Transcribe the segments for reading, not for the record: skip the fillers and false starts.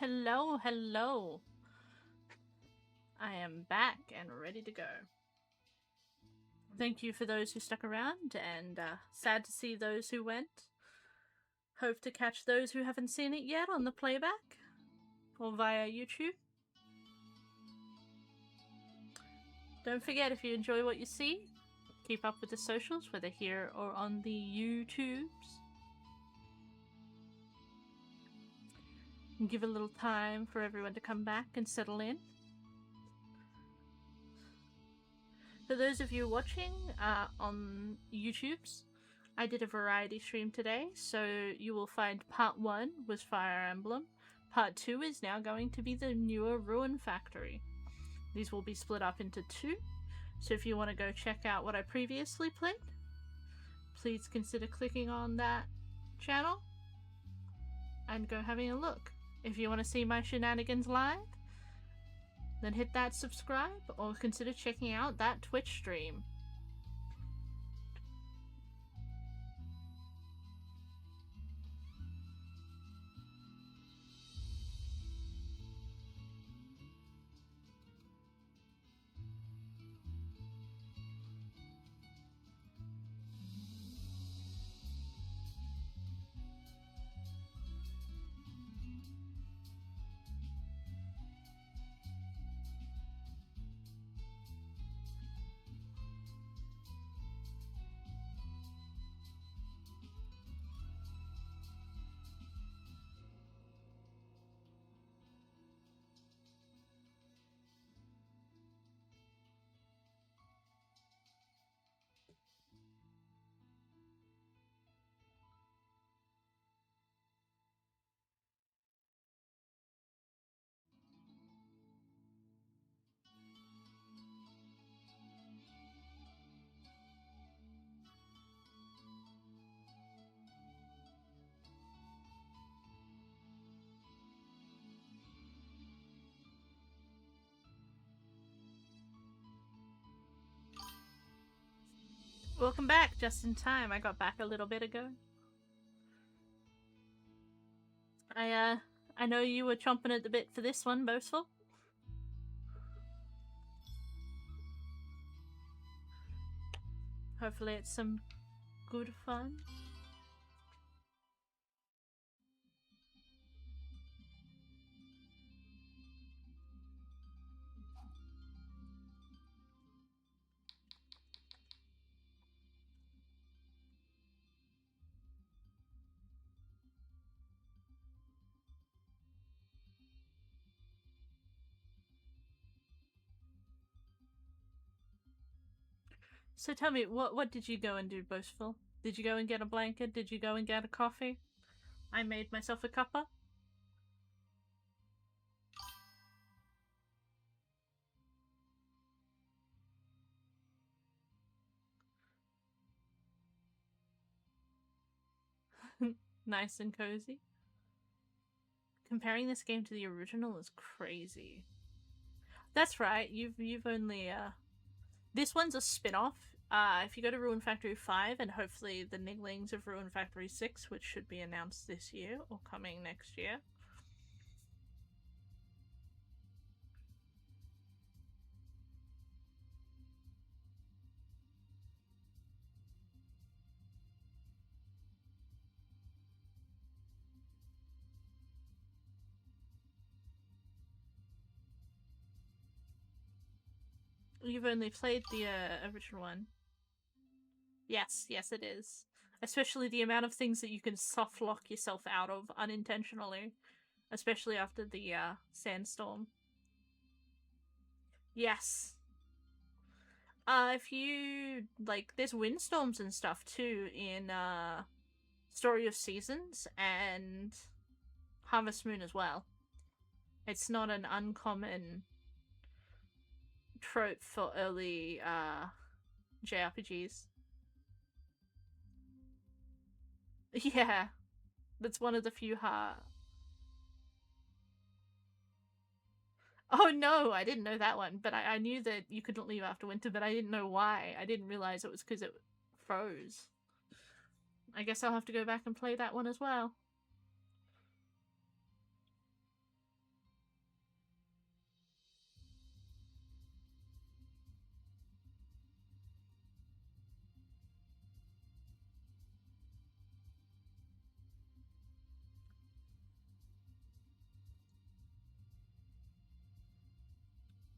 Hello, hello. I am back and ready to go. Thank you for those who stuck around, and sad to see those who went. Hope to catch those who haven't seen it yet on the playback or via YouTube. Don't forget, if you enjoy what you see, keep up with the socials, whether here or on the YouTubes. And give a little time for everyone to come back and settle in. For those of you watching on YouTubes, I did a variety stream today, so you will find part 1 was Fire Emblem. Part 2 is now going to be the newer Rune Factory. These will be split up into 2, so if you want to go check out what I previously played, please consider clicking on that channel and go having a look. If you want to see my shenanigans live, then hit that subscribe or consider checking out that Twitch stream. Welcome back, just in time. I got back a little bit ago. I know you were chomping at the bit for this one, Boastful. Hopefully it's some good fun. So tell me, what did you go and do, Boastful? Did you go and get a blanket? Did you go and get a coffee? I made myself a cuppa. Nice and cozy. Comparing this game to the original is crazy. That's right, you've only this one's a spin-off. If you go to Rune Factory 5 and hopefully the nigglings of Rune Factory 6, which should be announced this year or coming next year. You've only played the original one. Yes, yes it is. Especially the amount of things that you can soft lock yourself out of unintentionally. Especially after the sandstorm. Yes. If you, like, there's windstorms and stuff too in Story of Seasons and Harvest Moon as well. It's not an uncommon trope for early JRPGs. Yeah, that's one of the few Oh no, I didn't know that one, but I knew that you couldn't leave after winter, but I didn't know why. I didn't realize it was because it froze. I guess I'll have to go back and play that one as well.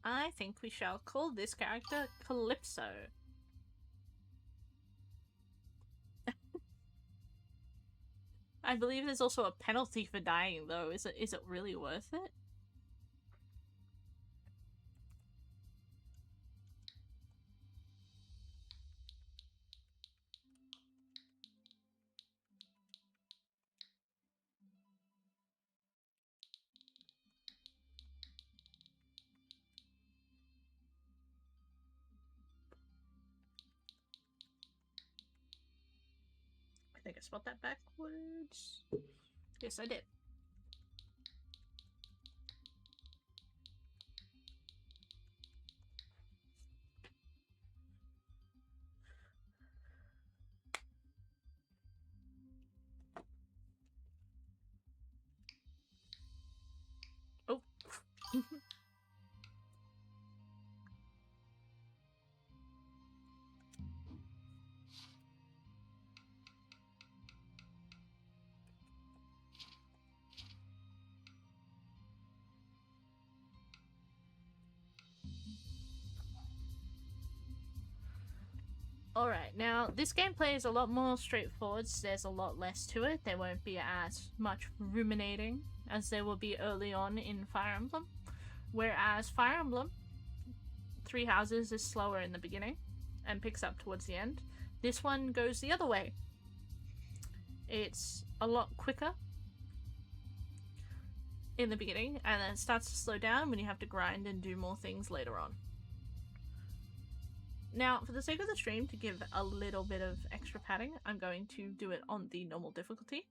I think we shall call this character Calypso. I believe there's also a penalty for dying, though. Is it really worth it? I think I spelled that backwards. Yes, I did. Oh. Alright, now this gameplay is a lot more straightforward, so there's a lot less to it. There won't be as much ruminating as there will be early on in Fire Emblem. Whereas Fire Emblem, Three Houses is slower in the beginning and picks up towards the end. This one goes the other way. It's a lot quicker in the beginning, and then it starts to slow down when you have to grind and do more things later on. Now, for the sake of the stream, to give a little bit of extra padding, I'm going to do it on the normal difficulty.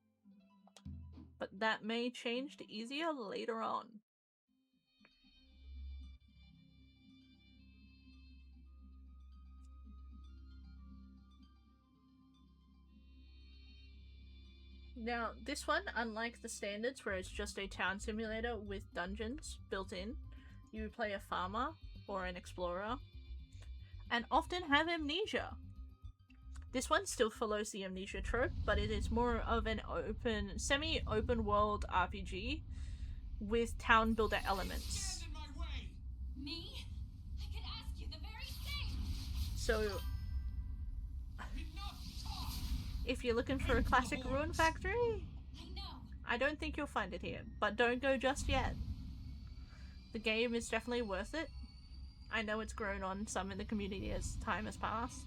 But that may change to easier later on. Now, this one, unlike the standards where it's just a town simulator with dungeons built in, you play a farmer or an explorer and often have amnesia. This one still follows the amnesia trope, but it is more of an open, semi-open world RPG with town builder elements. Me? I could ask you the very same. So, if you're looking for a classic Rune Factory, I don't think you'll find it here, but don't go just yet. The game is definitely worth it. I know it's grown on some in the community as time has passed.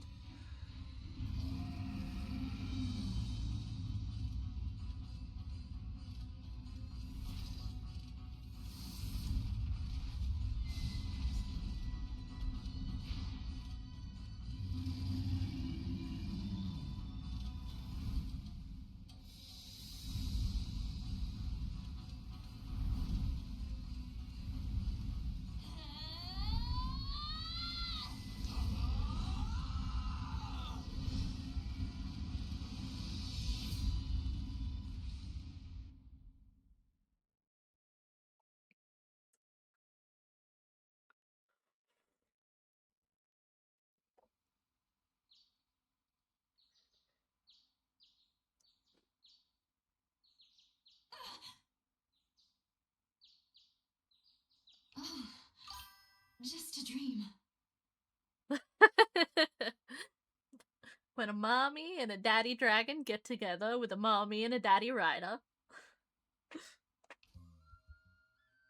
Just a dream. When a mommy and a daddy dragon get together with a mommy and a daddy rider.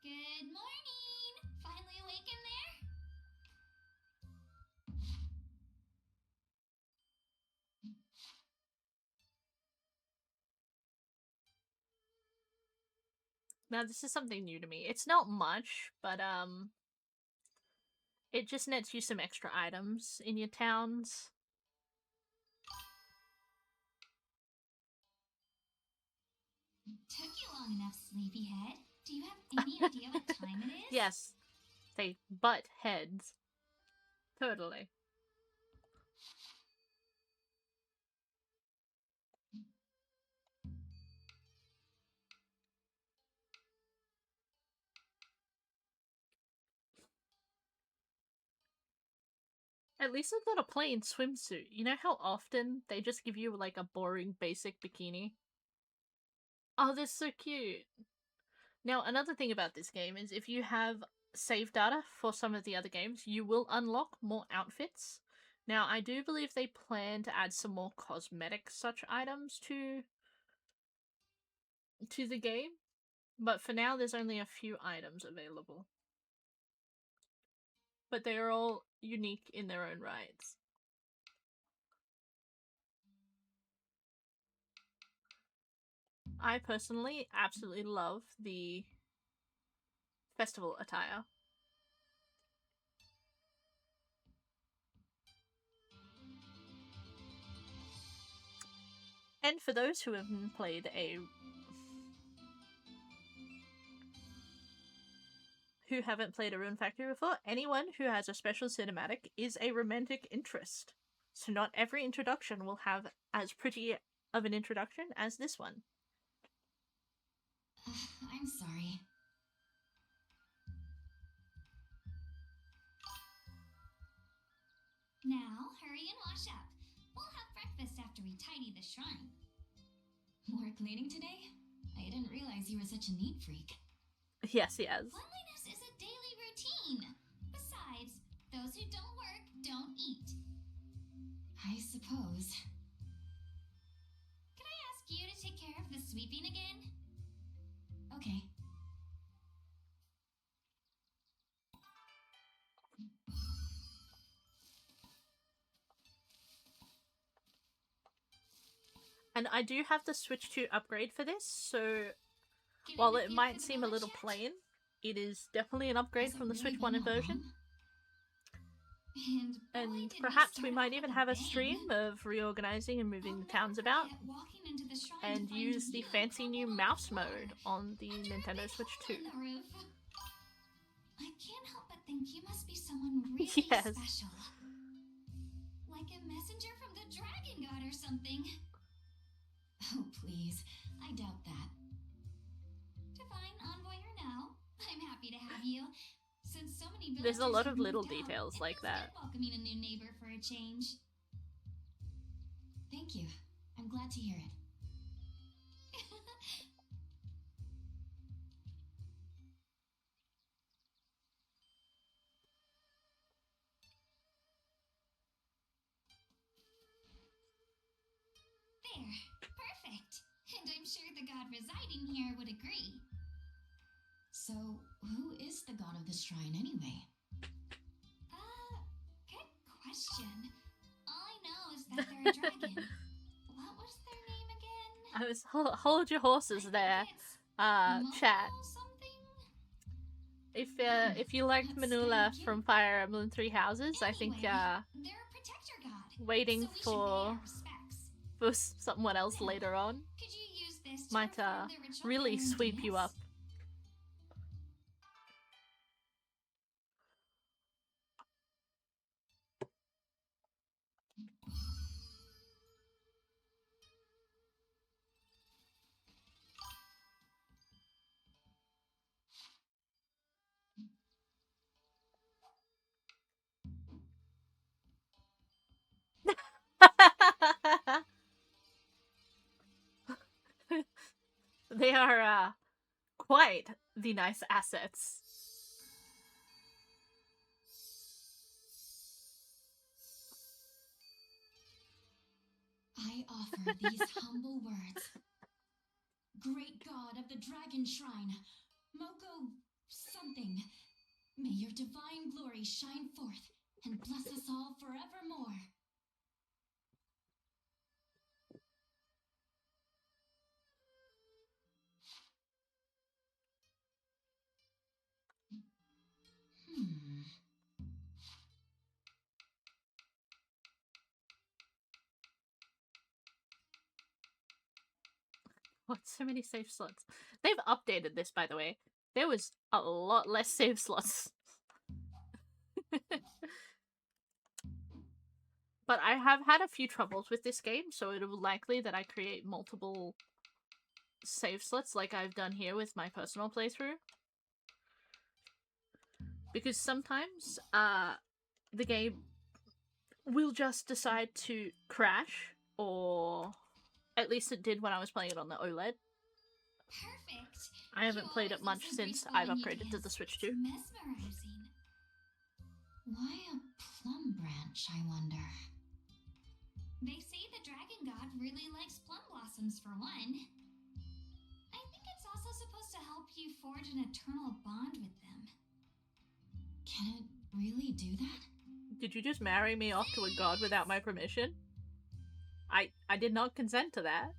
Good morning! Finally awake in there? Now, this is something new to me. It's not much, but it just nets you some extra items in your towns. Took you long enough, sleepyhead. Do you have any idea what time it is? Yes. They butt heads. Totally. At least it's not a plain swimsuit. You know how often they just give you like a boring basic bikini? Oh, they're so cute. Now, another thing about this game is if you have save data for some of the other games, you will unlock more outfits. Now, I do believe they plan to add some more cosmetic such items to the game, but for now there's only a few items available. But they are all unique in their own rights. I personally absolutely love the festival attire. And for those who haven't played a Rune Factory before, anyone who has a special cinematic is a romantic interest. So not every introduction will have as pretty of an introduction as this one. I'm sorry. Now, hurry and wash up. We'll have breakfast after we tidy the shrine. More cleaning today? I didn't realize you were such a neat freak. Yes, he has. Cleanliness is a daily routine. Besides, those who don't work don't eat. I suppose. Could I ask you to take care of the sweeping again? Okay. And I do have the Switch 2 upgrade for this, so while it might seem a little plain, it is definitely an upgrade from the Switch 1 version. And perhaps we might even have a stream of reorganizing and moving the towns about, and use the fancy new mouse mode on the Nintendo Switch 2. I can't help but think you must be someone really special. Like a messenger from the Dragon God or something. Oh, please. I doubt that. Divine Envoyer now. I'm happy to have you. Since so many There's a lot of little out, details like that. Welcoming a new neighbor for a change. Thank you. I'm glad to hear it. There. Perfect. And I'm sure the god residing here would agree. So, who is the god of the shrine anyway? Good question. All I know is that they're a dragon. What was their name again? I was hold your horses there, chat. If you liked Manula from Fire Emblem Three Houses, I think waiting for someone else later on might really sweep you up. They are quite the nice assets. I offer these humble words. Great god of the dragon shrine, Moko something, may your divine glory shine forth and bless us all forevermore. What, so many save slots? They've updated this, by the way. There was a lot less save slots. But I have had a few troubles with this game, so it will likely that I create multiple save slots like I've done here with my personal playthrough. Because sometimes the game will just decide to crash, or at least it did when I was playing it on the OLED. Perfect. I haven't played it much since I've upgraded to the Switch 2. Mesmerizing. Why a plum branch, I wonder? They say the dragon god really likes plum blossoms for one. I think it's also supposed to help you forge an eternal bond with them. Can it really do that? Did you just marry me off to a god without my permission? I did not consent to that.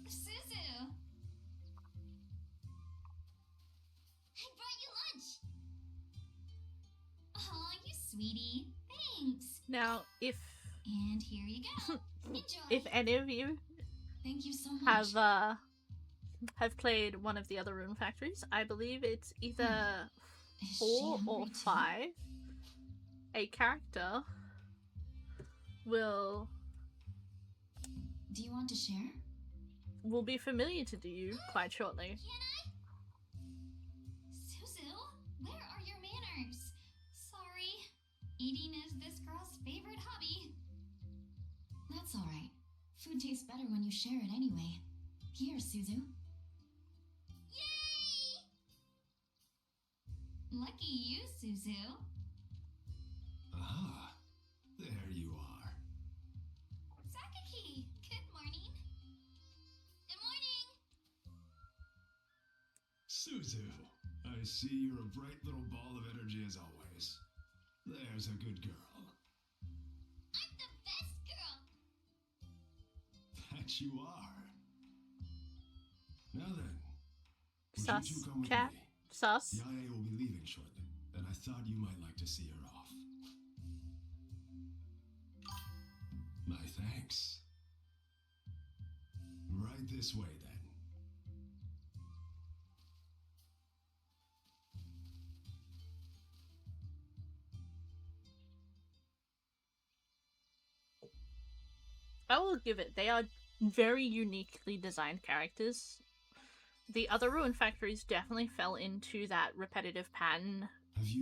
Suzu! I brought you lunch! Aw, you sweetie. Thanks. Now, if... And here you go. Enjoy. If any of you... Thank you so much. Have played one of the other Rune Factories, I believe it's either 4 or 5. A character will... Do you want to share? Will be familiar to you quite shortly. Can I? Suzu, where are your manners? Sorry. Eating is this girl's favorite hobby. That's alright. Food tastes better when you share it anyway. Here, Suzu. Yay! Lucky you, Suzu. Ah, there you are. Sakaki, good morning. Good morning. Suzu, I see you're a bright little ball of energy as always. There's a good girl. I'm the best girl. That you are. Now then, would Sus, you two come with chat, me? sus. Yae will be leaving shortly, and I thought you might like to see her off. My thanks. Right this way, then. I will give it, they are very uniquely designed characters. The other Rune Factories definitely fell into that repetitive pattern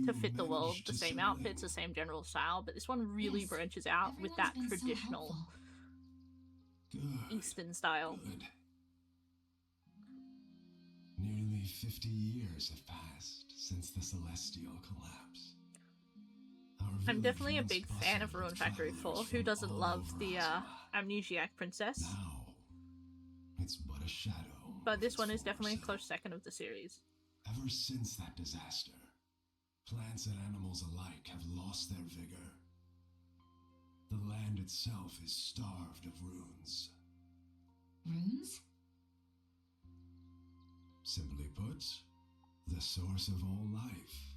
to fit the world, the same outfits, the same general style, but this one really branches out with that traditional Eastern style. Good. Nearly 50 years have passed since the Celestial collapse. I'm definitely a big fan of Rune Factory 4. Who doesn't love the Amnesiac Princess? Now, it's but a shadow. But this one is definitely a close second of the series. Ever since that disaster, plants and animals alike have lost their vigor. The land itself is starved of runes. Runes? Simply put, the source of all life.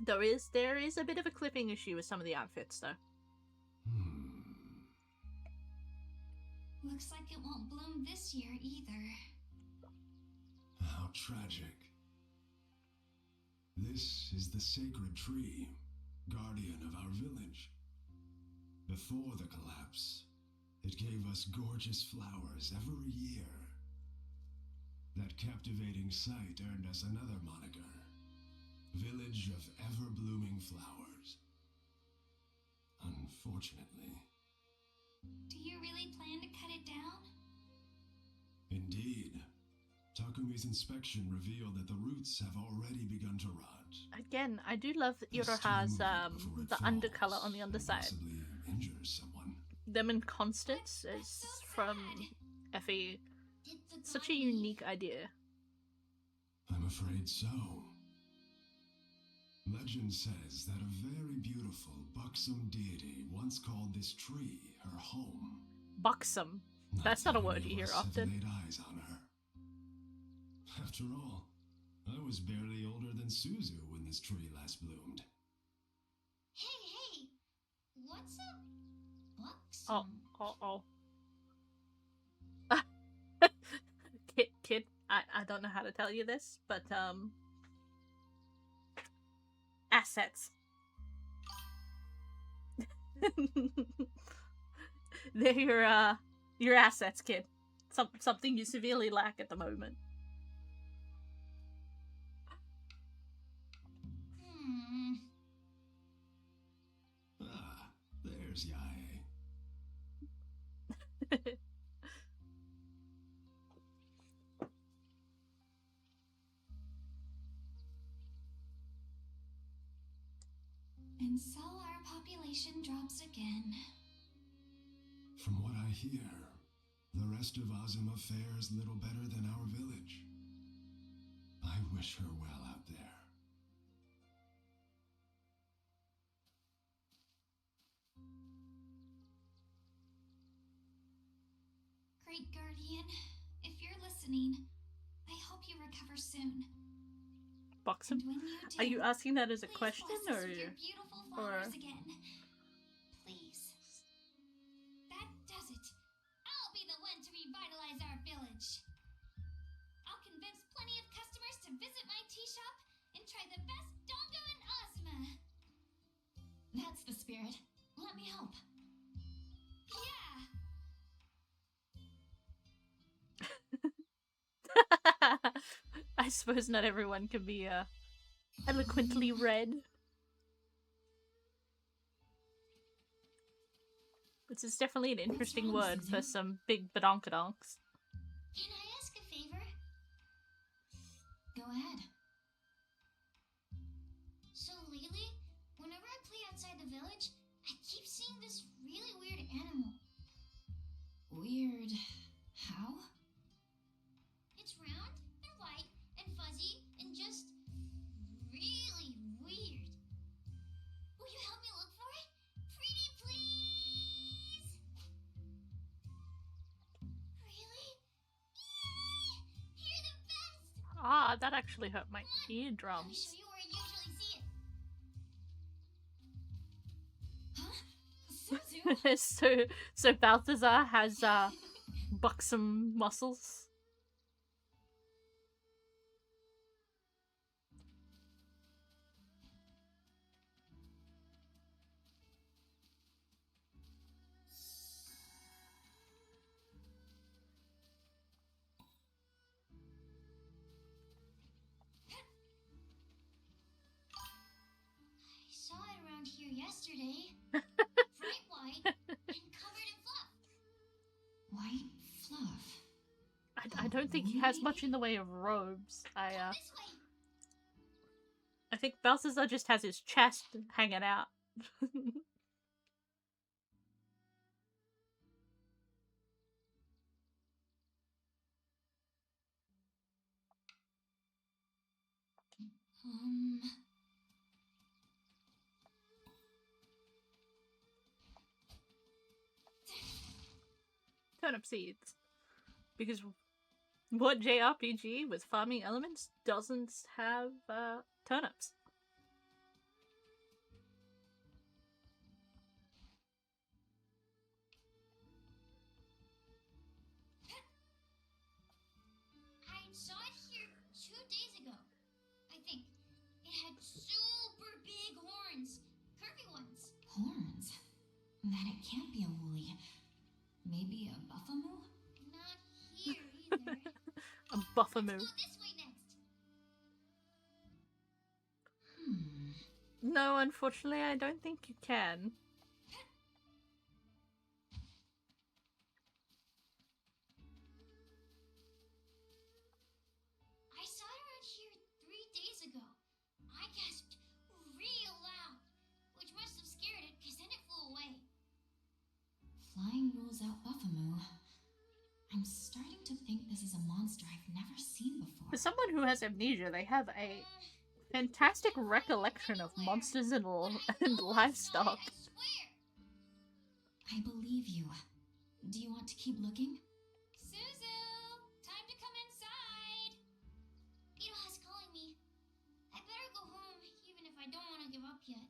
There is a bit of a clipping issue with some of the outfits, though. Looks like it won't bloom this year either. How tragic. This is the sacred tree, guardian of our village. Before the collapse, it gave us gorgeous flowers every year. That captivating sight earned us another moniker. Village of ever-blooming flowers. Unfortunately. Do you really plan to cut it down? Indeed. Takumi's inspection revealed that the roots have already begun to rot. Again, I do love that Iro has the undercolor on the underside. Possibly injures someone. Them in Constance is from Effie. Such a unique idea. I'm afraid so. Legend says that a very beautiful, buxom deity once called this tree her home. Buxom. That's not a word you hear often. Laid eyes on her. After all, I was barely older than Suzu when this tree last bloomed. Hey! What's a buxom? Oh. Kid, I don't know how to tell you this, but, assets. They're your assets, kid. Something you severely lack at the moment. There's Yae. And so our population drops again. From what I hear, the rest of Azuma fares little better than our village. I wish her well out there. Great Guardian, if you're listening, I hope you recover soon. Buxom? Are you asking that as a question or again. Please. That does it. I'll be the one to revitalize our village. I'll convince plenty of customers to visit my tea shop and try the best dongo in Azuma. That's the spirit. Let me help. Yeah. I suppose not everyone can be eloquently read. This is definitely an interesting word for some big badonkadonks. Can I ask a favor? Go ahead. So lately, whenever I play outside the village, I keep seeing this really weird animal. Weird how? It's round and white and fuzzy and just really weird. Will you help me look for it? Pretty please? Really? Yay! You're the best! Ah, that actually hurt my Let me eardrums. show you where I usually see it. Huh? Suzu? so Balthazar has buxom muscles. I saw it around here yesterday. Bright white and covered in fluff. White fluff? I don't think he has much in the way of robes. Come this way. I think Balthazar just has his chest hanging out. Turnip seeds. Because what JRPG with farming elements doesn't have turnips? I saw it here 2 days ago. I think it had super big horns. Curvy ones. Horns? Then it can't be a woolly. Maybe a buffamoo? Not here either. A buffamoo. Let's go this way next. No, unfortunately, I don't think you can. I saw it around here 3 days ago. I gasped real loud, which must have scared it, because then it flew away. Flying rules out buffamoo. I'm starting to think this is a monster I've never seen before. For someone who has amnesia, they have a fantastic recollection of monsters and livestock. I swear. I believe you. Do you want to keep looking? Suzu, time to come inside. Itoha's calling me. I better go home, even if I don't want to give up yet.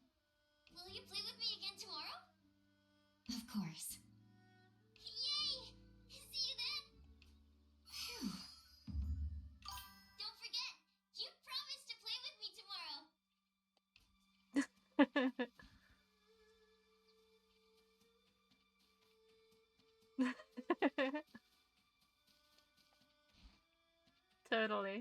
Will you play with me again tomorrow? Of course. Yay! See you then. Phew. Don't forget, you promised to play with me tomorrow. Totally.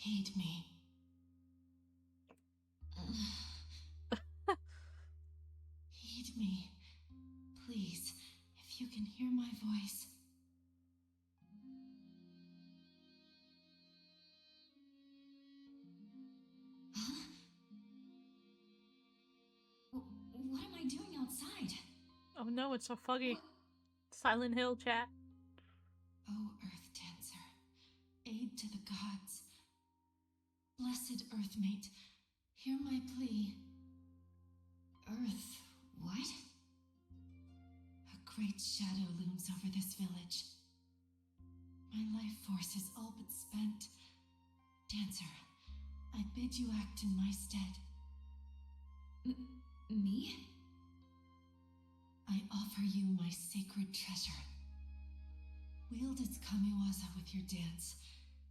Heed me. Heed me. Please, if you can hear my voice. Huh? What am I doing outside? Oh no, it's so foggy. What? Silent Hill chat. Oh, Earth Dancer, aid to the gods. Blessed Earthmate, hear my plea. Earth, what? A great shadow looms over this village. My life force is all but spent. Dancer, I bid you act in my stead. Me? I offer you my sacred treasure. Wield its kamiwaza with your dance,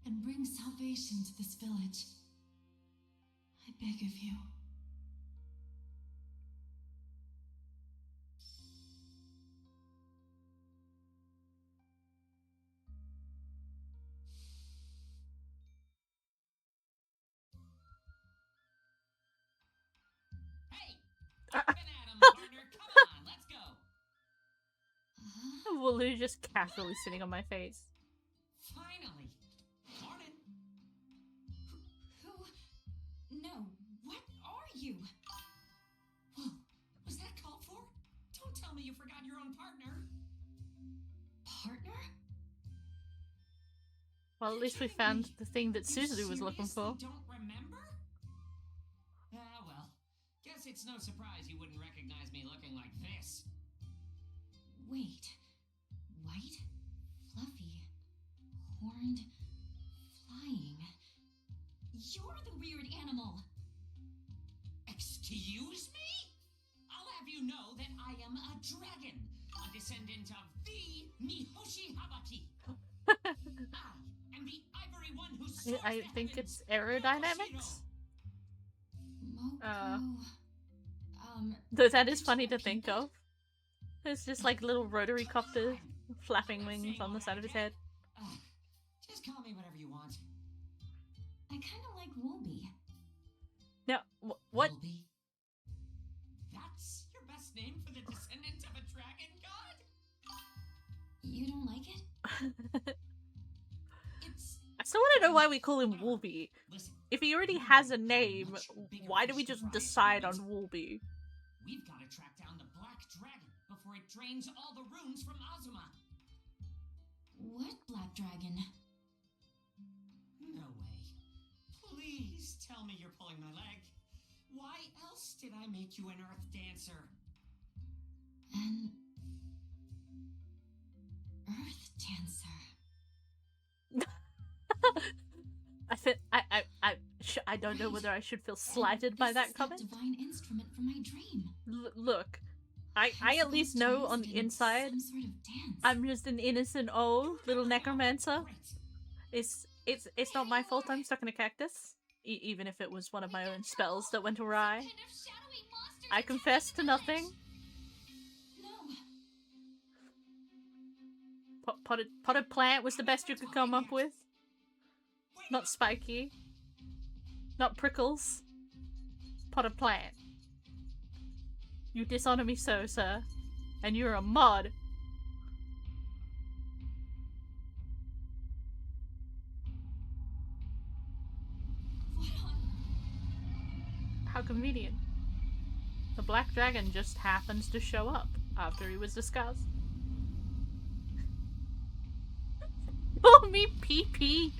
and bring salvation to this village. I beg of you. Hey! Up and at 'em, partner! Come on, let's go! Wooloo just casually sitting on my face. Finally! Morning! Who? No, what are you? Whoa, was that called for? Don't tell me you forgot your own partner! Partner? Well, at least we found the thing that Suzu was looking for. Don't remember? Ah, well. Guess it's no surprise you wouldn't recognize me looking like this. Wait. White, fluffy, horned, flying. You're the weird animal. Excuse me? I'll have you know that I am a dragon, a descendant of the Mihoshi Habaki. I am the ivory one who soars I the think heavens. it's aerodynamics. Moko. Though that is funny to think of. It's just like little rotary copter flapping wings on the side of his head. Just call me whatever you want. I kind of like WOOLBY. Now, what? Wolby? That's your best name for the descendant of a dragon god? You don't like it? It's... I still want to know why we call him Woolby. Listen, If he already has a name, why do we just decide on Woolby? we've got to track down the black dragon before it drains all the runes from Azuma. What black dragon? No way. Please tell me you're pulling my leg. Why else did I make you an earth dancer? An earth dancer. I don't know whether I should feel slighted by that comment. Divine instrument from my dream. Look, I at least know on the inside Some sort of dance. I'm just an innocent old little necromancer. Great. It's not my fault I'm stuck in a cactus, even if it was one of my own spells that went awry. Kind of shadowy monster I confess to nothing. No. Potted plant was the best you could come up with. Not spiky. Not prickles. Potted plant. You dishonor me so, sir. And you're a mod. What on? How convenient. The black dragon just happens to show up after he was discussed. Call me PP.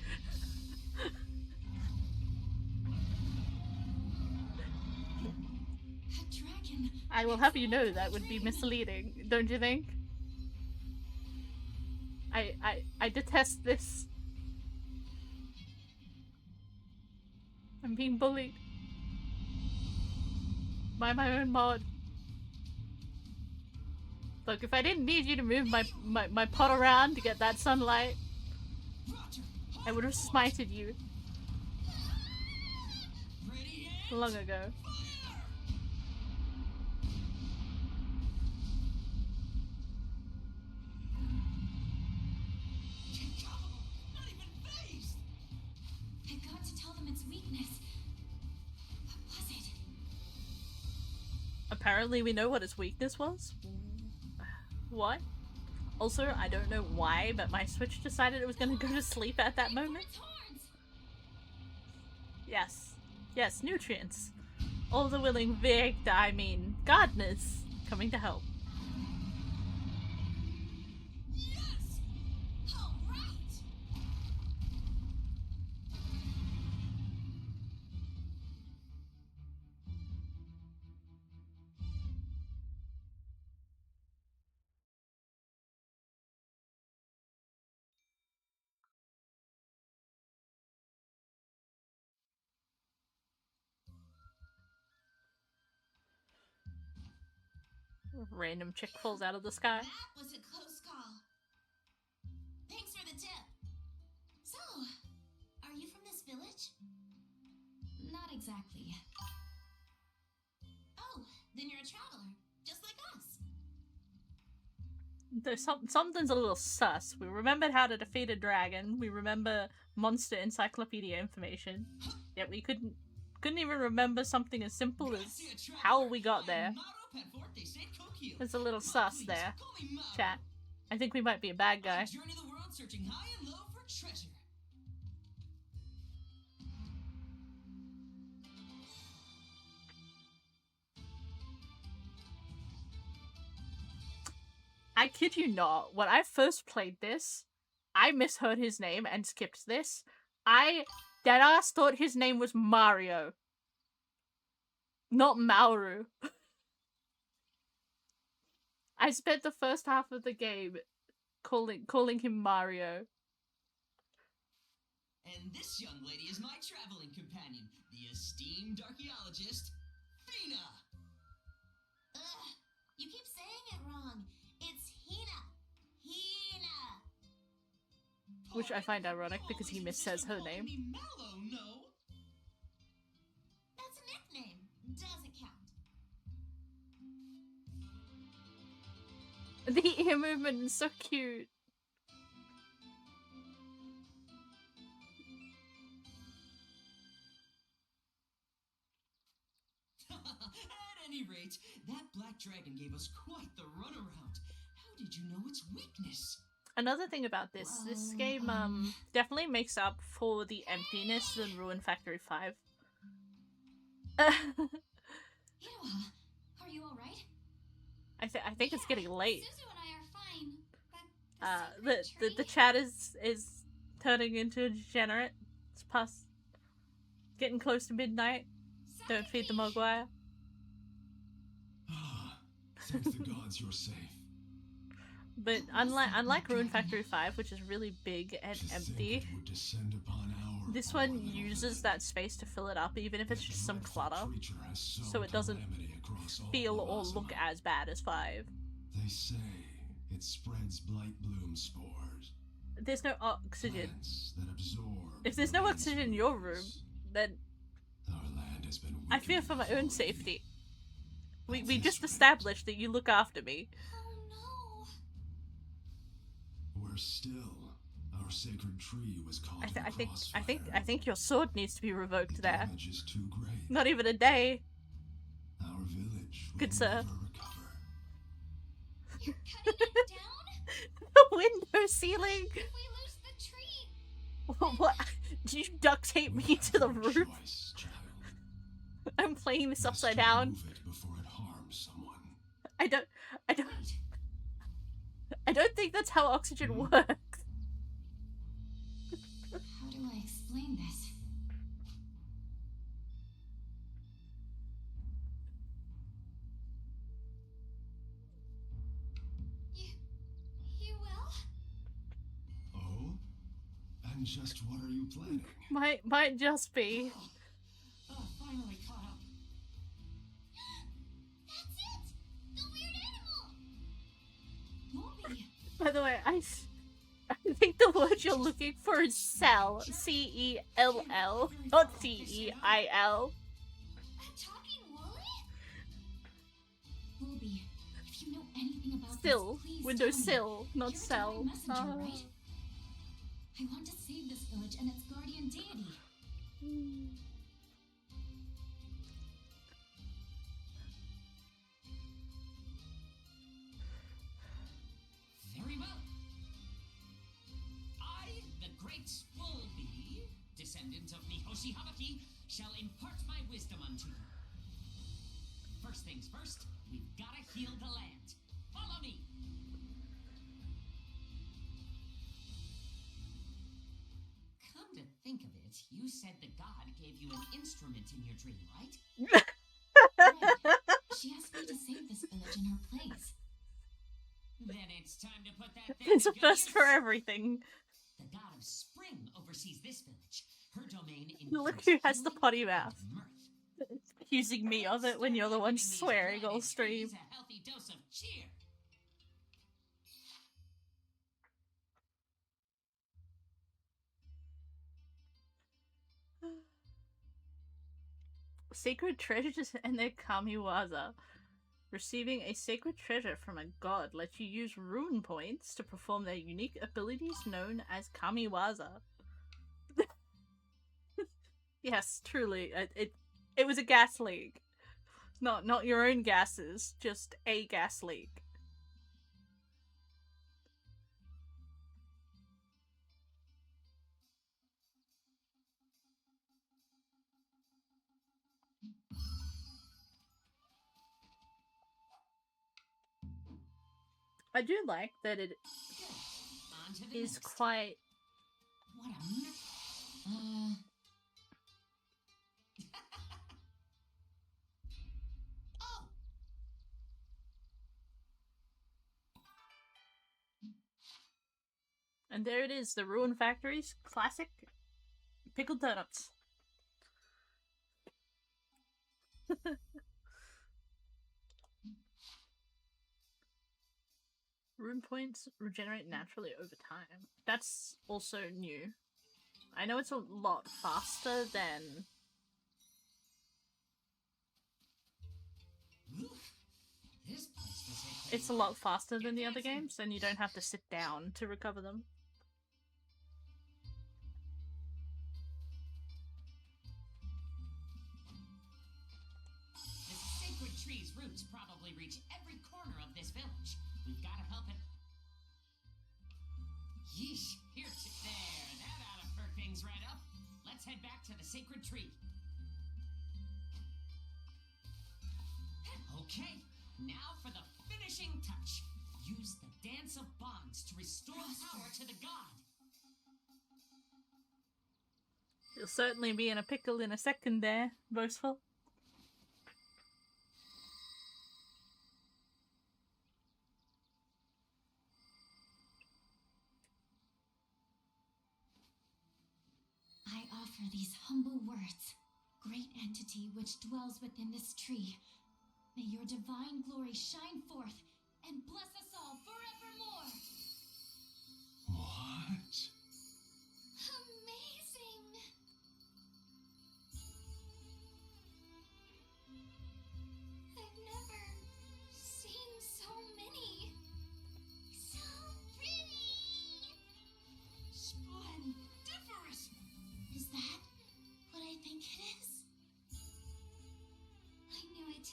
A dragon. I will have you know that would be misleading, don't you think? I detest this. I'm being bullied by my own mod. Look, if I didn't need you to move my pot around to get that sunlight, I would have smited you long ago. Not even phased. I got to tell Apparently we know what his weakness was. What? Also, I don't know why, but my Switch decided it was going to go to sleep at that moment. Yes. Yes, nutrients. All the willing gardeners coming to help. Yes! All right! Random chick falls out of the sky. That was a close call. Thanks for the tip. So, are you from this village? Not exactly. Oh, then you're a traveler, just like us. There's something's a little sus. We remembered how to defeat a dragon. We remember monster encyclopedia information. Yet we couldn't even remember something as simple as how we got there. There's a little sus there. Chat. I think we might be a bad guy. Journey the world searching high and low for treasure. I kid you not, when I first played this, I misheard his name and skipped this. I deadass thought his name was Mario. Not Mauru. I spent the first half of the game calling him Mario. And this young lady is my traveling companion, the esteemed archaeologist, Fina. Ugh, you keep saying it wrong. It's Hina. Hina. Which I find ironic because he missays her name. Mellow, no? That's a nickname. Doesn't count. The ear movement is so cute. At any rate, that black dragon gave us quite the runaround. How did you know its weakness? Another thing about this game definitely makes up for the emptiness in Rune Factory 5. Inoha, are you alright? I think it's getting late. Suzu and I are fine. But The chat is turning into a degenerate. It's past getting close to midnight. Don't feed the Mogwai. Ah, thank the gods you're safe. But unlike Rune Factory 5, which is really big and To empty, think it would descend upon our this poor one little uses that space to fill it up, even if it's just some dreadful clutter, creature has sown so it doesn't calamity across all feel of or Azuma. look as bad as 5. They say it spreads blight bloom spores. There's no oxygen. Plants that absorb If there's no oxygen in your room, then our land has been I fear weakened for my by own the safety. We This just rate, established that you look after me. Oh We're still. Our sacred tree was caught in the crossfire. I think your sword needs to be revoked The there. damage is too great. Not even a day. Our village will Good sir. never recover. no! You're cutting it down? The window ceiling! If we lose the tree? What? Did you duct tape me to the No roof? choice, child. I'm playing this Best upside to down. remove it before it harms someone. I don't Wait. I don't think that's how oxygen works. How do I explain this? You will? Oh? And just what are you planning? Might just be. Oh, finally caught up. That's it! The weird animal! WOOLBY! By the way, I think the word you're looking for is cell. C-E-L-L, not C-E-I-L. A talking woolly? WOOLBY, if you know anything about Sill. this, please Window tell me. sill, not You're a cell. divine messenger, right? I want to save this village and its guardian deity. 。 . 。 . 。 . 。 . 。 . 。 . 。 . 。 . 。 . 。 . 。 . 。 . 。 . 。 . 。 . 。 . 。 . 。 . 。 。 . 。 . 。 。 . 。 。 . 。 「 . 。 . 」 . 「Mihoshi Habaki shall impart my wisdom unto you. First things first, we've gotta heal the land. Follow me! Come to think of it, you said the god gave you an instrument in your dream, right? Right. She asked me to save this village in her place. Then it's time to put that thing It's to a good first use. for everything. The god of spring oversees this village. Her domain Look includes who has the healing potty and mouth. mirth. Accusing me of it when you're the one swearing all stream. A healthy dose of cheer. Sacred treasures and their kamiwaza. Receiving a sacred treasure from a god lets you use rune points to perform their unique abilities known as kamiwaza. Yes, truly, it was a gas leak. Not your own gases, just a gas leak. I do like that it is next. quite... What a Oh! And there it is, the Rune Factory's classic pickled turnips. Rune points regenerate naturally over time. That's also new. I know it's a lot faster than... This place was It's a lot faster than the other games, and you don't have to sit down to recover them. The sacred tree's roots probably reach every corner of this village. We've got to help it. Yeesh, here to there. That ought to perk things right up. Let's head back to the sacred tree. Okay, now for the finishing touch. Use the dance of bonds to restore power to the god. You'll certainly be in a pickle in a second there, boastful. I offer these humble words. Great entity which dwells within this tree, may your divine glory shine forth and bless us all forevermore. What? Amazing! I've never seen so many. So pretty! Splendiferous! Is that what I think it is? I knew it.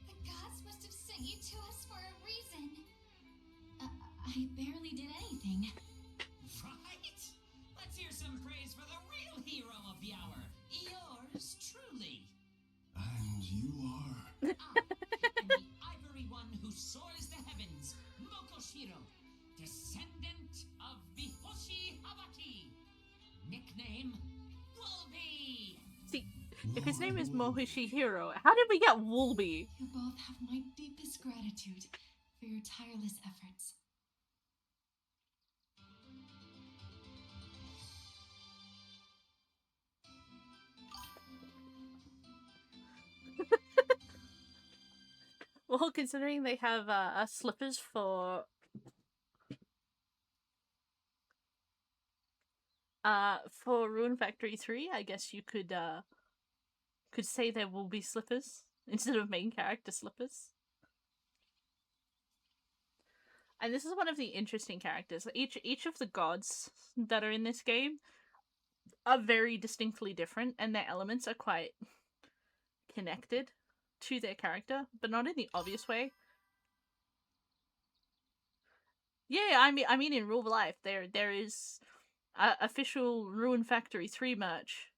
The gods must have sent you to us for a reason. I barely did anything. Right? Let's hear some praise for the real hero of the hour. Yours truly. And you are? I am the ivory one who soars the heavens, Mokoshiro, descendant of Mihoshi Habaki. Nickname, WOOLBY. See, if his name is Mohishihiro, how did we get WOOLBY? You both have my deepest gratitude for your tireless efforts. Well, considering they have slippers for Rune Factory 3, I guess you could say there will be slippers instead of main character slippers. And this is one of the interesting characters. Each of the gods that are in this game are very distinctly different, and their elements are quite connected to their character, but not in the obvious way. Yeah, I mean in real life, there is official Rune Factory 3 merch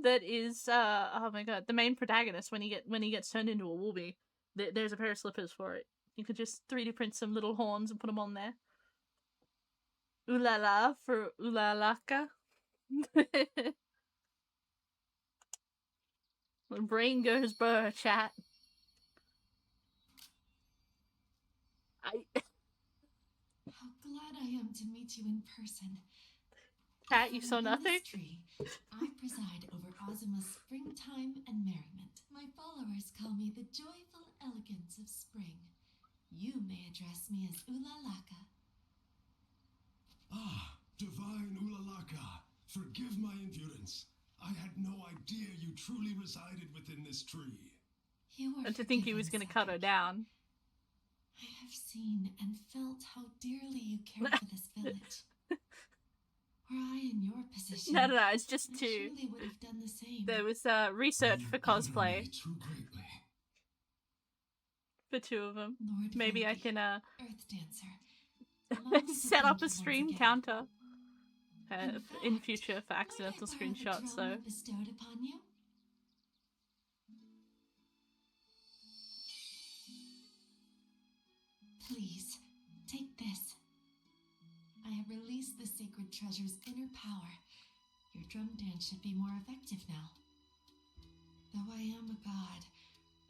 that is oh my god, the main protagonist when he gets turned into a woolby. There's a pair of slippers for it. You could just 3D print some little horns and put them on there. Ooh la la for ooh la laka. When brain goes burr, chat. How glad I am to meet you in person. Chat, you saw nothing? In this tree, I preside over Azuma's springtime and merriment. My followers call me the joyful elegance of spring. You may address me as Ulalaka. Ah, divine Ulalaka, forgive my impudence. I had no idea you truly resided within this tree. You were And to think he was going to cut her down. I have seen and felt how dearly you care for this village. Were I in your position, No, it's just I two. surely would have done the same. There was research for cosplay. Too greatly. For two of them. Lord Maybe I Wilby, can Earth Dancer. set up a Thank you stream once again. counter in fact, future for accidental might I borrow the screenshots. So drama bestowed upon you? Please, take this. I have released the sacred treasure's inner power. Your drum dance should be more effective now. Though I am a god,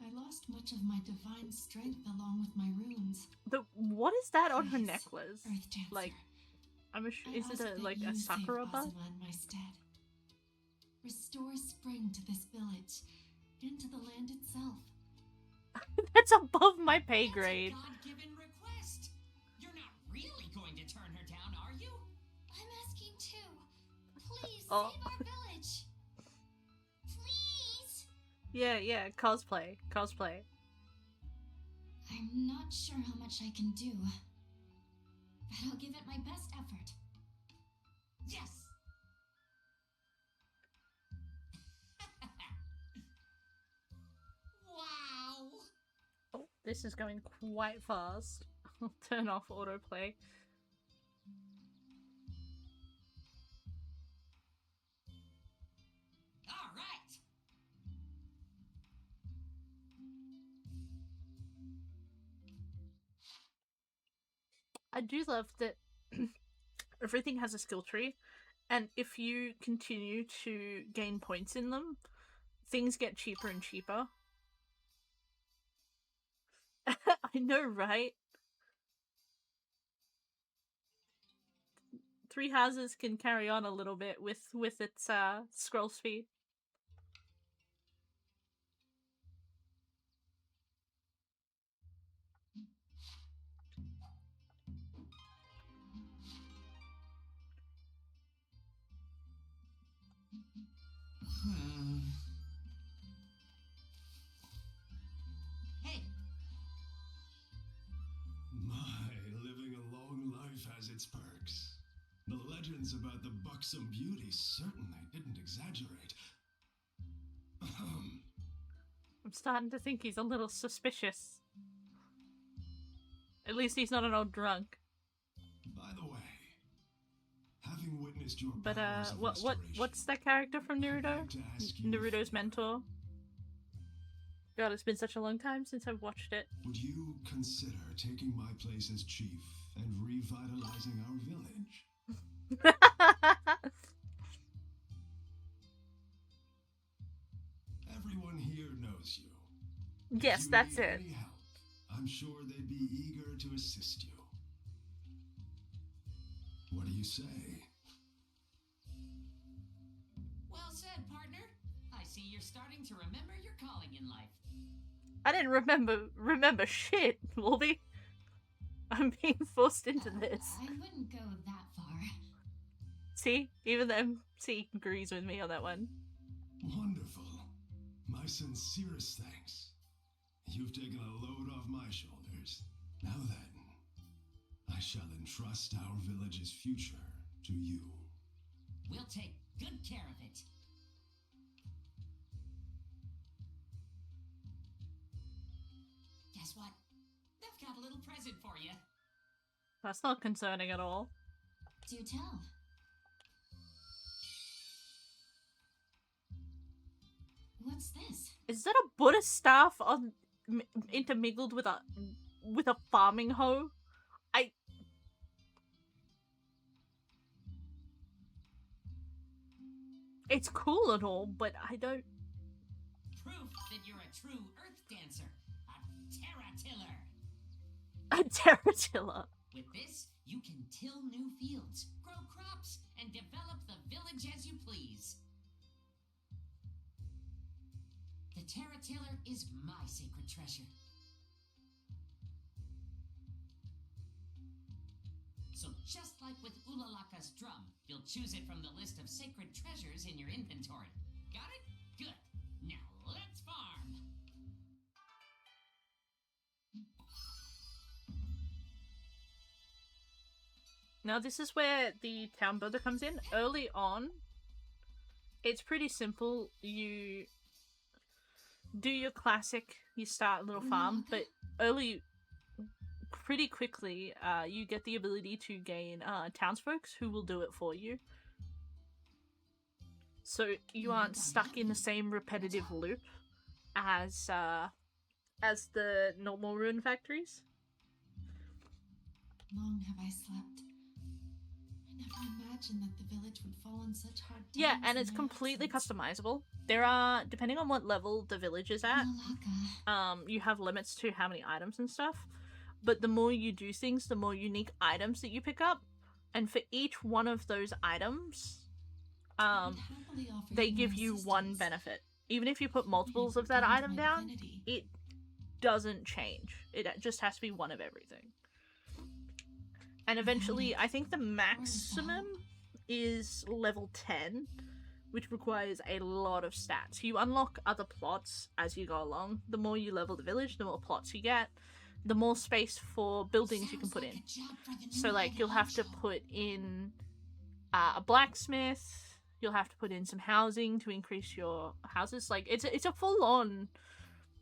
I lost much of my divine strength along with my runes. what is that on her Please, necklace? Earth Dancer. Like, is it I ask like that a you sakura save bud? Azuma in my stead. Restore spring to this village and to the land itself. That's above my pay That's grade. a God-given request. You're not really going to turn her down, are you? I'm asking too. Please Oh. save our village. Please. Yeah, cosplay. I'm not sure how much I can do, but I'll give it my best effort. Yes. Wow. Oh, this is going quite fast. I'll turn off autoplay. All right. I do love that everything has a skill tree, and if you continue to gain points in them, things get cheaper and cheaper. I know, right? 3 houses can carry on a little bit with its scroll speed. Hey, My, living a long life has its perks. The legends about the buxom beauty certainly didn't exaggerate. I'm starting to think he's a little suspicious. At least he's not an old drunk. By the way, having witnessed your But powers of restoration, what's that character from I'd Naruto? like to ask you a Naruto's favor. mentor. God, it's been such a long time since I've watched it. Would you consider taking my place as chief and revitalizing our village? Everyone here knows you. Yes, If you that's need it. any help, I'm sure they'd be eager to assist you. What do you say? well said, partner. I see you're starting to remember your calling in life. I didn't remember shit, Wolby. I'm being forced into this. I wouldn't go that far. See? Even the MC agrees with me on that one. Wonderful. My sincerest thanks. You've taken a load off my shoulders. Now then, I shall entrust our village's future to you. We'll take good care of it. Guess what? I've got a little present for you. That's not concerning at all. Do tell. Is that a Buddhist staff on intermingled with a farming hoe? It's cool and all, but I don't. Proof that you're a true earth dancer, a terra-tiller. A terra-tiller. With this, you can till new fields, grow crops, and develop the village as you please. The terra-tiller is my sacred treasure. So just like with Ulalaka's drum, you'll choose it from the list of sacred treasures in your inventory. Got it? Good. Now let's farm. Now this is where the town builder comes in. Early on, it's pretty simple. You do your classic, you start a little farm, but pretty quickly, you get the ability to gain townsfolk who will do it for you. So you aren't stuck in the same repetitive loop as the normal Rune Factories. Long have I slept. I never imagined that the village would fall on such hard times. Yeah, and it's completely customizable. There are, depending on what level the village is at, you have limits to how many items and stuff. But the more you do things, the more unique items that you pick up. And for each one of those items, they give you one benefit. Even if you put multiples of that item down, it doesn't change. It just has to be one of everything. And eventually, I think the maximum is level 10, which requires a lot of stats. You unlock other plots as you go along. The more you level the village, the more plots you get, the more space for buildings you can put in. So, like, you'll have to put in a blacksmith, you'll have to put in some housing to increase your houses. Like, it's a full-on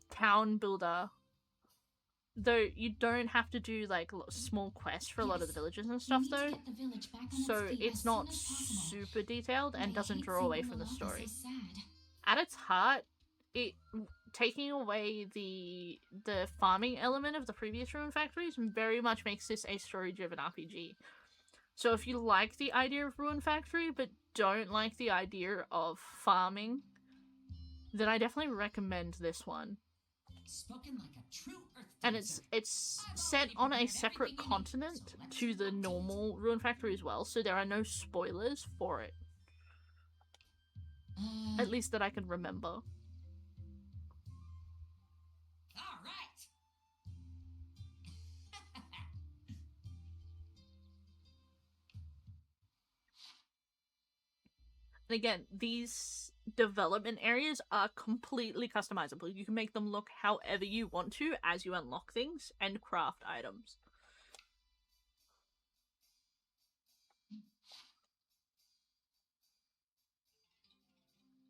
town builder. Though you don't have to do, like, small quests for a lot of the villages and stuff, though. So it's not super detailed and doesn't draw away from the story. At its heart, taking away the farming element of the previous Rune Factories very much makes this a story-driven RPG. So if you like the idea of Rune Factory but don't like the idea of farming, then I definitely recommend this one. Spoken like a true earth and dancer. it's set on a separate continent to the normal Rune Factory as well, so there are no spoilers for it. At least that I can remember. All right. And again, these development areas are completely customizable. You can make them look however you want to as you unlock things and craft items.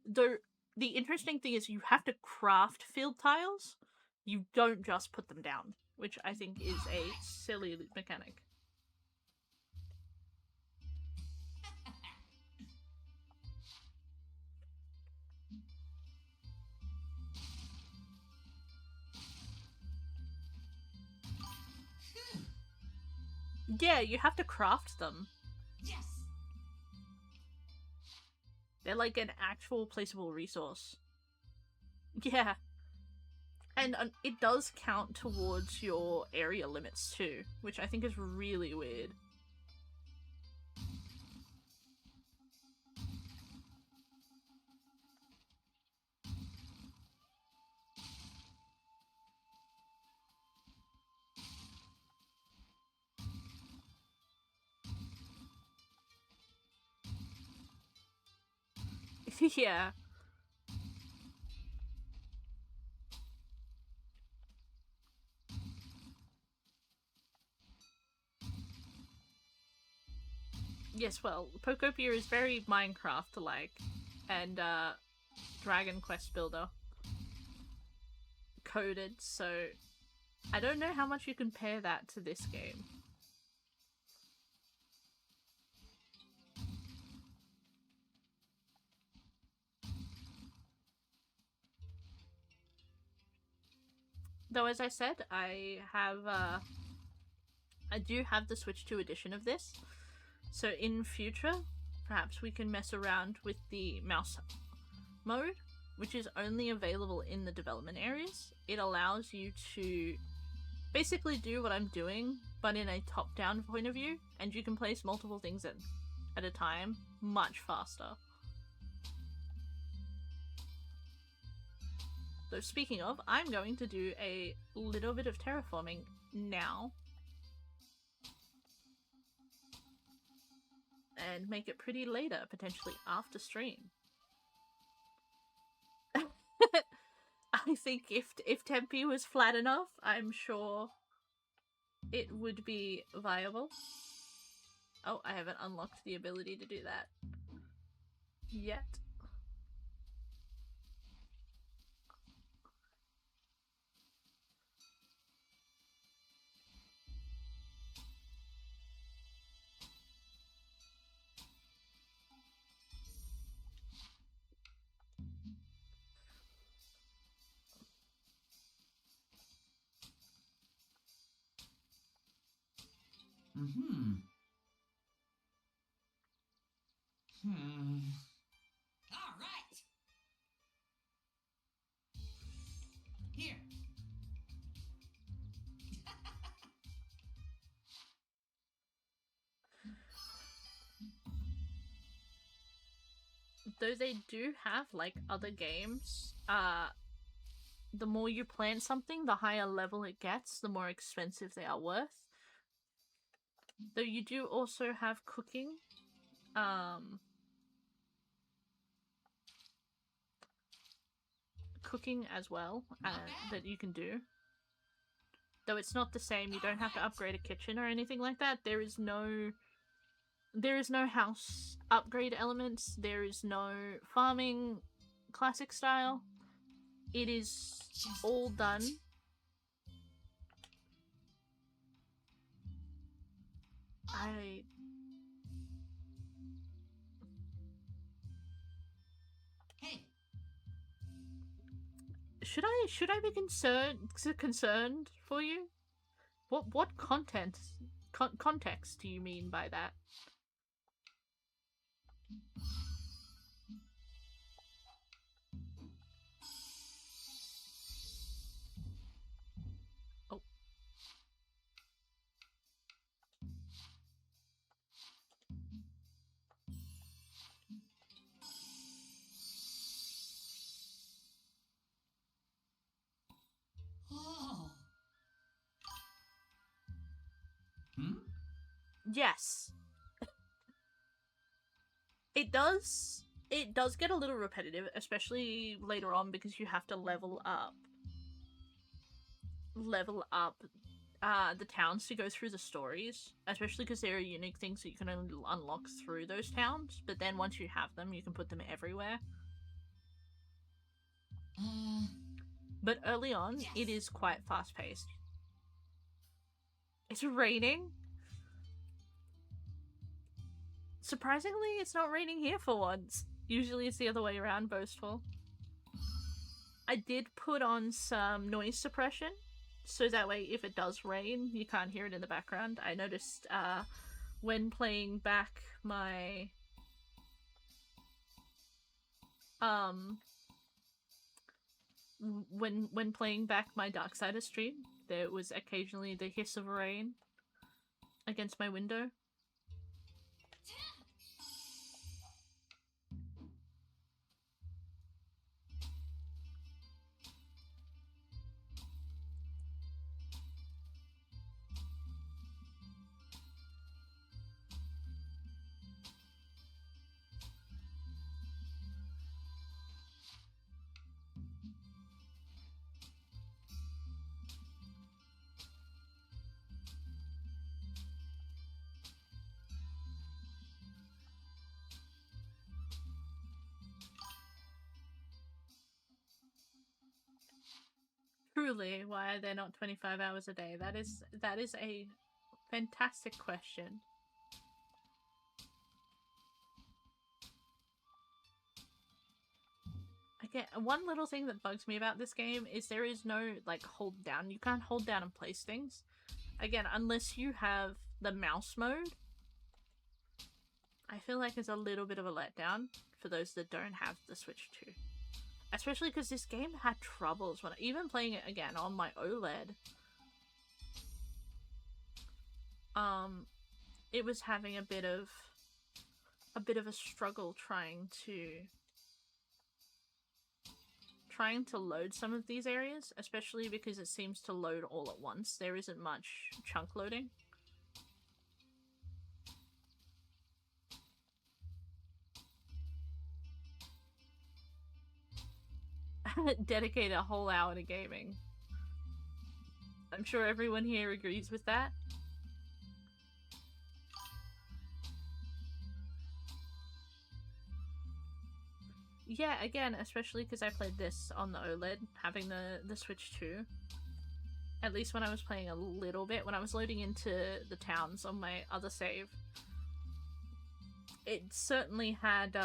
Though the interesting thing is you have to craft field tiles. You don't just put them down, which I think is a silly mechanic. Yeah, you have to craft them. Yes. They're like an actual placeable resource. Yeah. And it does count towards your area limits too, which I think is really weird. Yeah. Yes, well, Pokopia is very Minecraft-like, and Dragon Quest Builder coded, so I don't know how much you compare that to this game. Though, as I said, I do have the Switch 2 edition of this. So in future, perhaps we can mess around with the mouse mode, which is only available in the development areas. It allows you to basically do what I'm doing, but in a top-down point of view, and you can place multiple things at a time much faster. So speaking of, I'm going to do a little bit of terraforming now. And make it pretty later, potentially after stream. I think if Tempe was flat enough, I'm sure it would be viable. Oh, I haven't unlocked the ability to do that yet. Mm-hmm. All right. Here. Though they do have, like, other games, the more you plant something, the higher level it gets, the more expensive they are worth. Though you do also have cooking. Cooking as well that you can do. Though it's not the same, you don't have to upgrade a kitchen or anything like that. There is no house upgrade elements. There is no farming classic style. It is all done. Hey. Should I be concerned for you? What context do you mean by that? Oh. Oh. Yes. It does get a little repetitive, especially later on, because you have to level up the towns to go through the stories, especially because there are unique things that you can only unlock through those towns, but then once you have them, you can put them everywhere. But early on, yes. It is quite fast-paced. It's raining? Surprisingly, it's not raining here for once. Usually it's the other way around, boastful. I did put on some noise suppression, so that way if it does rain, you can't hear it in the background. I noticed when playing back my when playing back my Darksiders stream, there was occasionally the hiss of rain against my window. Truly, why are there not 25 hours a day? That is a fantastic question. I again, one little thing that bugs me about this game is there is no, like, hold down. You can't hold down and place things. Again, unless you have the mouse mode, I feel like it's a little bit of a letdown for those that don't have the Switch 2. Especially because this game had troubles when even playing it again on my OLED. It was having a bit of a struggle trying to load some of these areas, especially because it seems to load all at once. There isn't much chunk loading. Dedicate a whole hour to gaming. I'm sure everyone here agrees with that. Yeah, again, especially because I played this on the OLED, having the Switch 2. At least when I was playing a little bit, when I was loading into the towns on my other save, it certainly had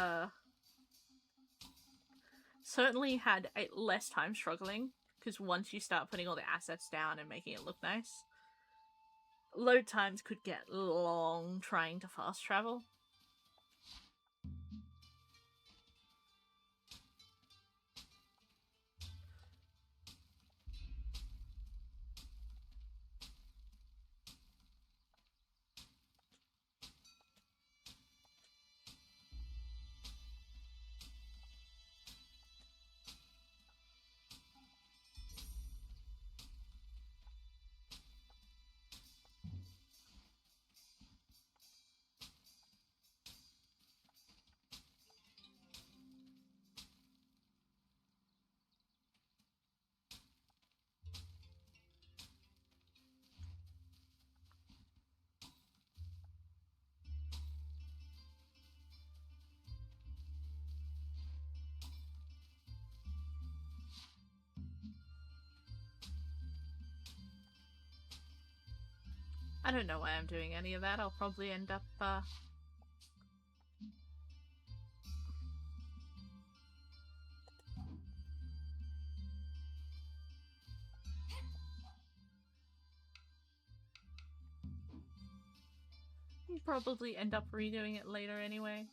less time struggling, because once you start putting all the assets down and making it look nice, load times could get long trying to fast travel. I don't know why I'm doing any of that. I'll probably end up, probably end up redoing it later anyway.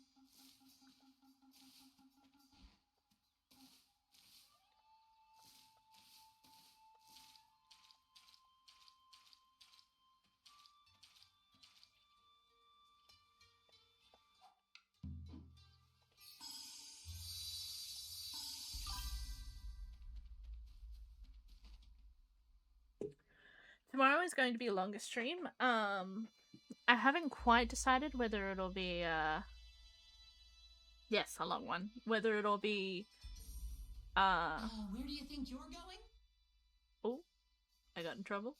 Tomorrow is going to be a longer stream. I haven't quite decided whether it'll be, yes, a long one. Whether it'll be, where do you think you're going? Oh, I got in trouble.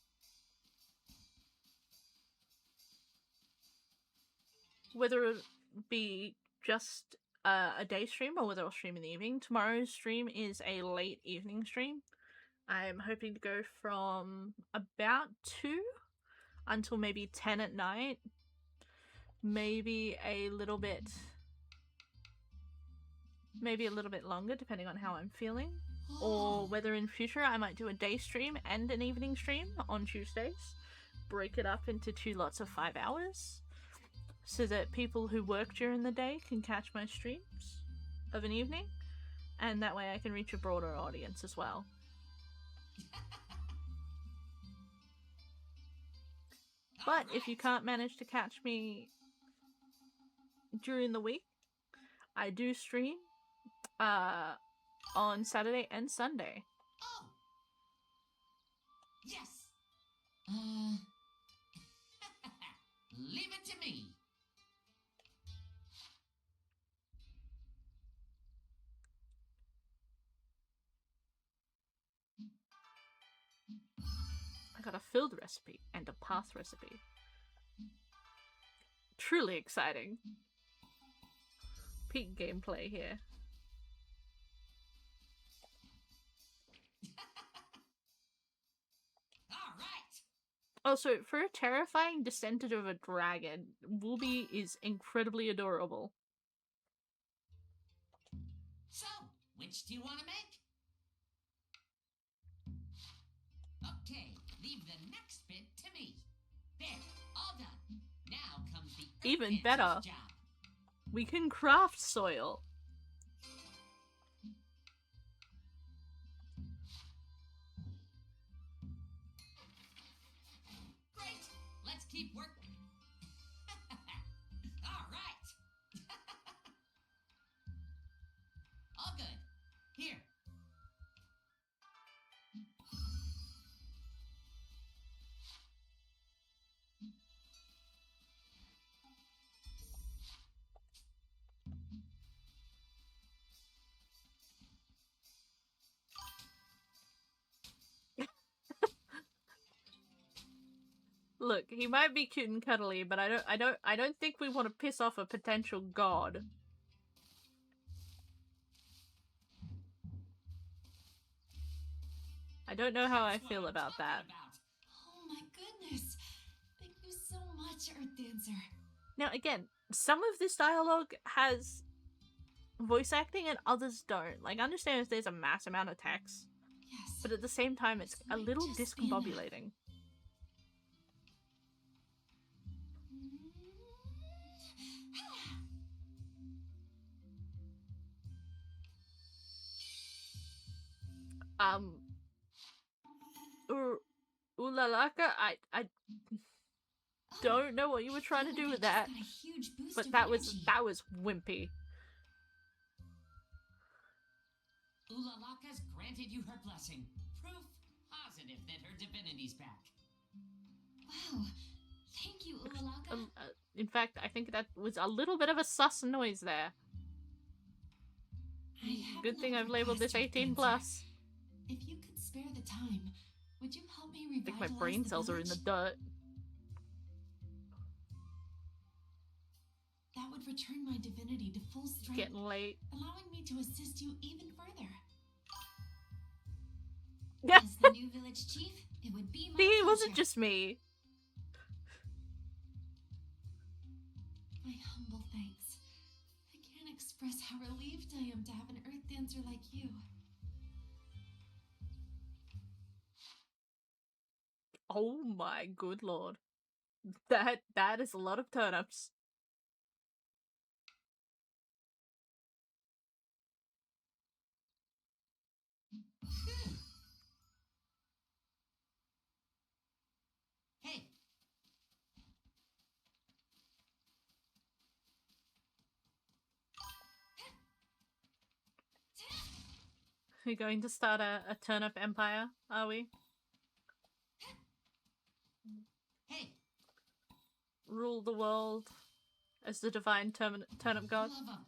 Whether it'll be just a day stream or whether I'll stream in the evening. Tomorrow's stream is a late evening stream. I'm hoping to go from about 2 until maybe 10 at night. Maybe a little bit longer depending on how I'm feeling. Or whether in future I might do a day stream and an evening stream on Tuesdays. Break it up into 2 lots of 5 hours. So that people who work during the day can catch my streams of an evening. And that way I can reach a broader audience as well. But if you can't manage to catch me during the week, I do stream on Saturday and Sunday. Oh. Yes. Leave it to me. I got a filled recipe and a path recipe. Truly exciting. Peak gameplay here. All right. Also, for a terrifying descendant of a dragon, WOOLBY is incredibly adorable. So, which Which do you want to make? Okay, leave the next bit to me. There, all done. Now comes the Even Earth better. Dancer's job. We can craft soil. Great, let's keep working. All right. All good. Here. Look, he might be cute and cuddly, but I don't think we want to piss off a potential god. I don't know how I feel about that. Oh my goodness. Thank you so much, Earth Dancer. Now again, some of this dialogue has voice acting and others don't. Like, I understand if there's a mass amount of text, Yes. but at the same time it's a little discombobulating. Ulalaka, I don't know what you were trying to do with that, but that was wimpy. Ulalaka's granted you her blessing. Proof positive that her divinity's back. Wow. Thank you, Ulalaka. In fact, I think that was a little bit of a sus noise there. Good thing I've labeled this 18 plus. If you could spare the time, would you help me revitalize I think my brain cells are in the dirt. That would return my divinity to full strength. It's getting late. Allowing me to assist you even further. Yeah. As the new village chief, it would be my See, it pleasure. wasn't just me. My humble thanks. I can't express how relieved I am to have an Earth Dancer like you. Oh my good lord. That is a lot of turnips. Hey. We're going to start a turnip empire, are we? Hey. Rule the world as the divine turnip god. Love 'em.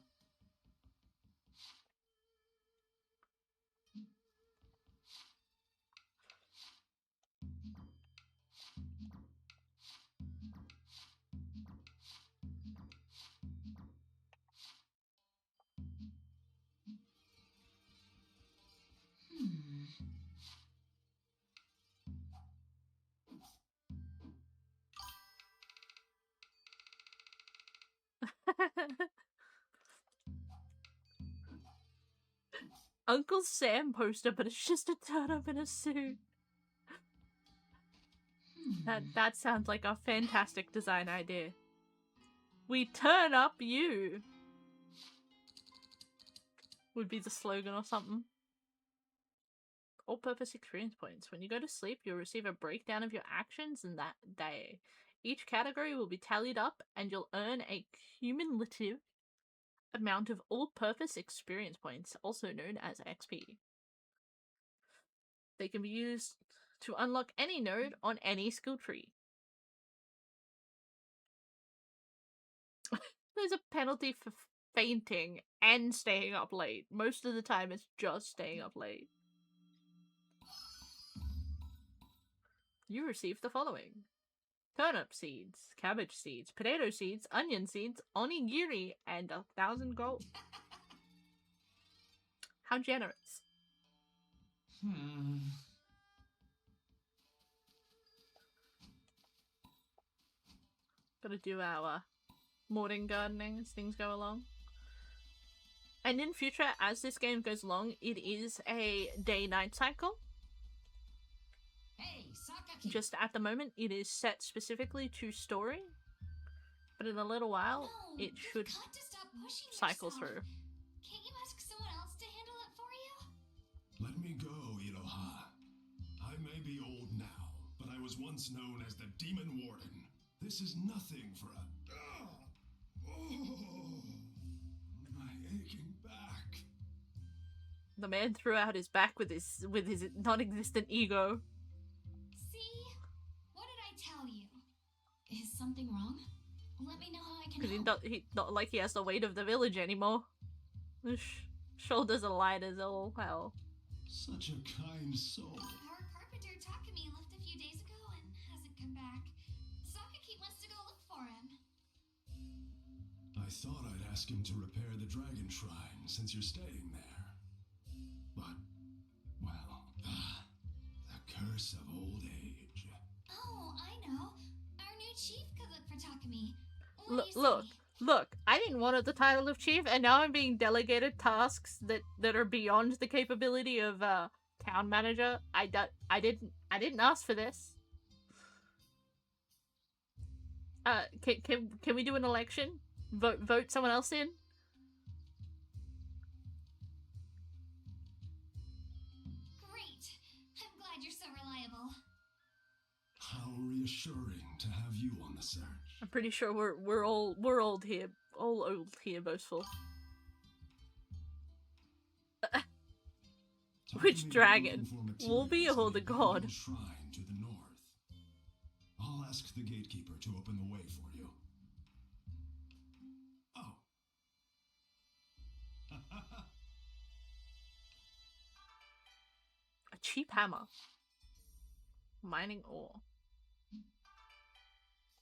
Uncle Sam poster, but it's just a turnip in a suit. That sounds like a fantastic design idea. We turn up you! Would be the slogan or something. All-purpose experience points. When you go to sleep, you'll receive a breakdown of your actions in that day. Each category will be tallied up, and you'll earn a cumulative amount of all-purpose experience points, also known as XP. They can be used to unlock any node on any skill tree. There's a penalty for fainting and staying up late. Most of the time it's just staying up late. You receive the following: turnip seeds, cabbage seeds, potato seeds, onion seeds, onigiri, and 1,000 gold. How generous. Gotta do our morning gardening as things go along. And in future, as this game goes along, it is a day-night cycle. Hey, Sakaki. Just at the moment, it is set specifically to story. But in a little while, No, it should got to stop pushing cycle yourself. through. Can't you ask someone else to handle it for you? Let me go, Iroha. I may be old now, but I was once known as the Demon Warden. This is nothing for a... my aching back. The man threw out his back with his non-existent ego. See? What did I tell you? Is something wrong? Let me know how I can Because help. he's not like he has the weight of the village anymore. His shoulders are light as all hell. Such a kind soul. Our carpenter Takumi left a few days ago and hasn't come back. Sakaki wants to go look for him. I thought I'd ask him to repair the dragon shrine since you're staying there. But, well, the curse of old age. Oh, I know. Our new chief could look for Takumi. What do you Look, I didn't want the title of chief, and now I'm being delegated tasks that are beyond the capability of town manager. I didn't ask for this. Can we do an election? Vote someone else in? Great. I'm glad you're so reliable. How reassuring to have you on the search. I'm pretty sure we're all old here, boastful. Which Takumi dragon? looking for WOOLBY materials or in the a god? hidden shrine to the north. I'll ask the gatekeeper to open the way for you. Oh. A cheap hammer. Mining ore.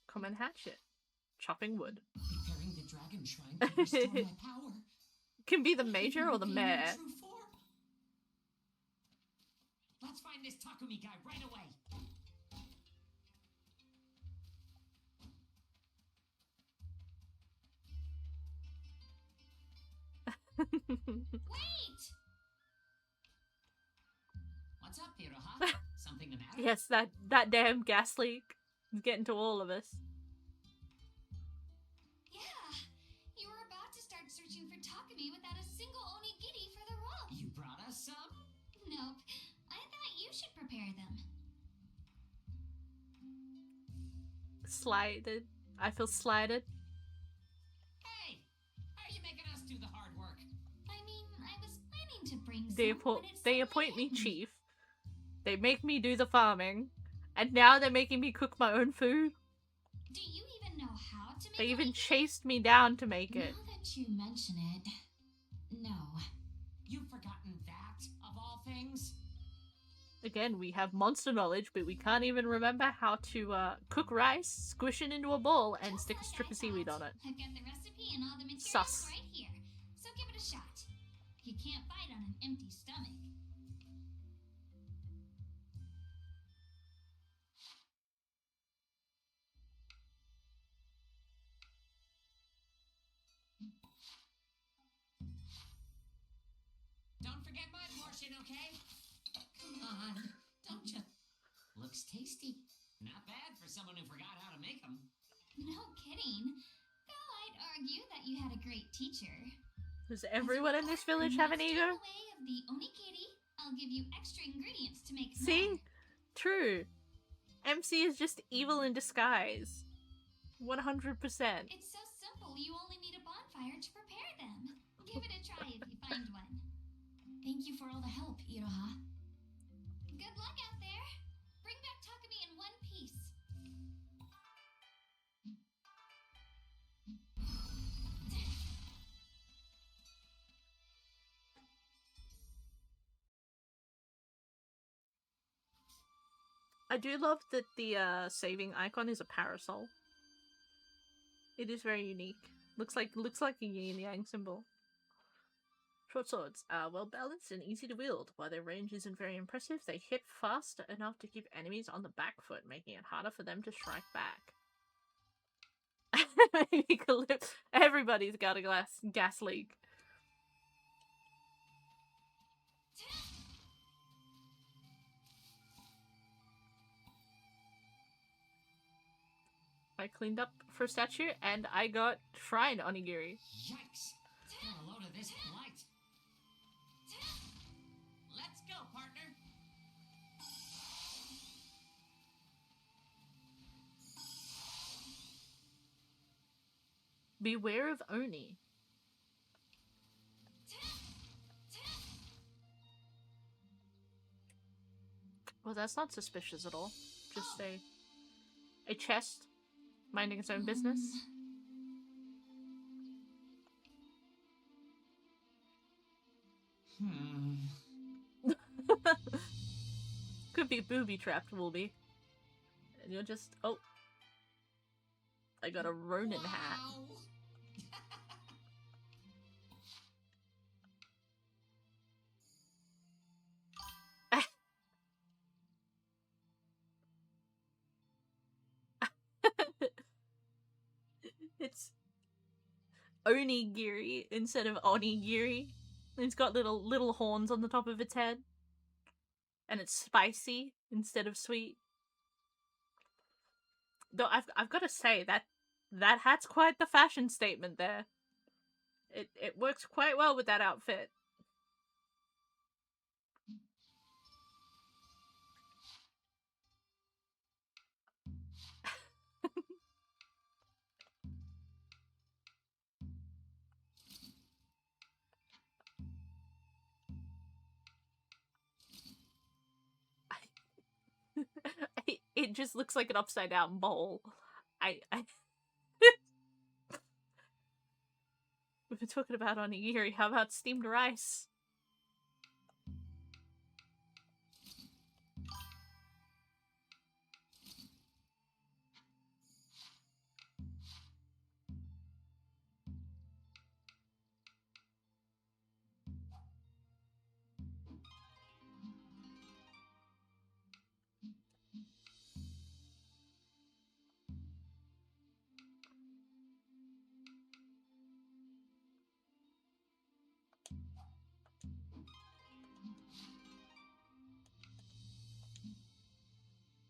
Common hatchet. Chopping wood. Repairing the dragon shrine to restore my power. Can be the major or the Regain my mayor. true form. Let's find this Takumi guy right away. Wait! What's up, Iroha? Something the matter? Yes, that damn gas leak is getting to all of us. Yeah, you were about to start searching for Takumi without a single onigiri for the rope. You brought us some? Nope, I thought you should prepare them. Slighted. I feel slighted. Hey! How are you making us do the hard work? I mean, I was planning to bring They some when it appoint me suddenly hit chief. They make me do the farming. And now they're making me cook my own food. Do you even know how to make They even onigiri? chased me down to make it. Now that you mention it, no. You've forgotten that, of all things? Again, we have monster knowledge, but we can't even remember how to cook rice, squish it into a ball, and Just stick a like strip I of seaweed thought. on it. I've got the recipe and all the materials Sus. right here, so give it a shot. You can't fight on an empty stomach. Don't forget my portion, okay? Come on, don't you? Looks tasty. Not bad for someone who forgot how to make them. No kidding. Though I'd argue that you had a great teacher. Does everyone in this village have an Next ego? in the way of the onigiri, I'll give you extra ingredients to make it See? more. True. MC is just evil in disguise. 100%. It's so simple, you only need a bonfire to prepare them. Give it a try if you find one. Thank you for all the help, Iroha. Good luck out there. Bring back Takumi in one piece. I do love that the saving icon is a parasol. It is very unique. Looks like a yin yang symbol. Short swords are well balanced and easy to wield. While their range isn't very impressive, they hit fast enough to keep enemies on the back foot, making it harder for them to strike back. Everybody's got a gas leak. I cleaned up for a statue, and I got shrine onigiri. Yikes! Get a load of this blight. Let's go, partner. Beware of Oni. Well, that's not suspicious at all. Just a chest minding its own business. Could be booby trapped, WOOLBY. And you're just oh. I got a Ronin hat. It's onigiri instead of onigiri. It's got little horns on the top of its head. And it's spicy instead of sweet. Though I've got to say that hat's quite the fashion statement there. It works quite well with that outfit. It just looks like an upside down bowl. We've been talking about onigiri. How about steamed rice?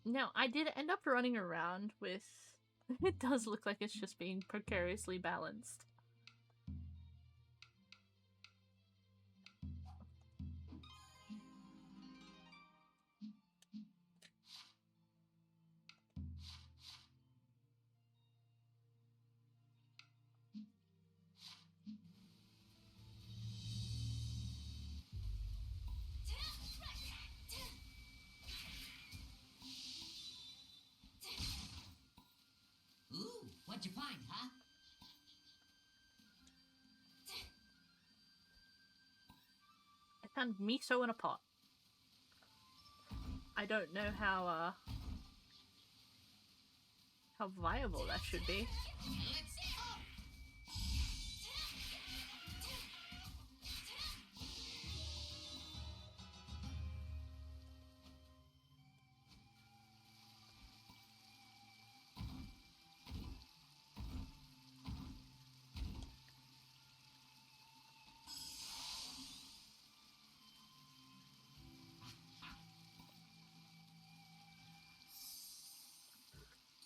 Now, I did end up running around with... It does look like it's just being precariously balanced. What'd you find, huh? I found miso in a pot. I don't know how viable that should be. Let's go!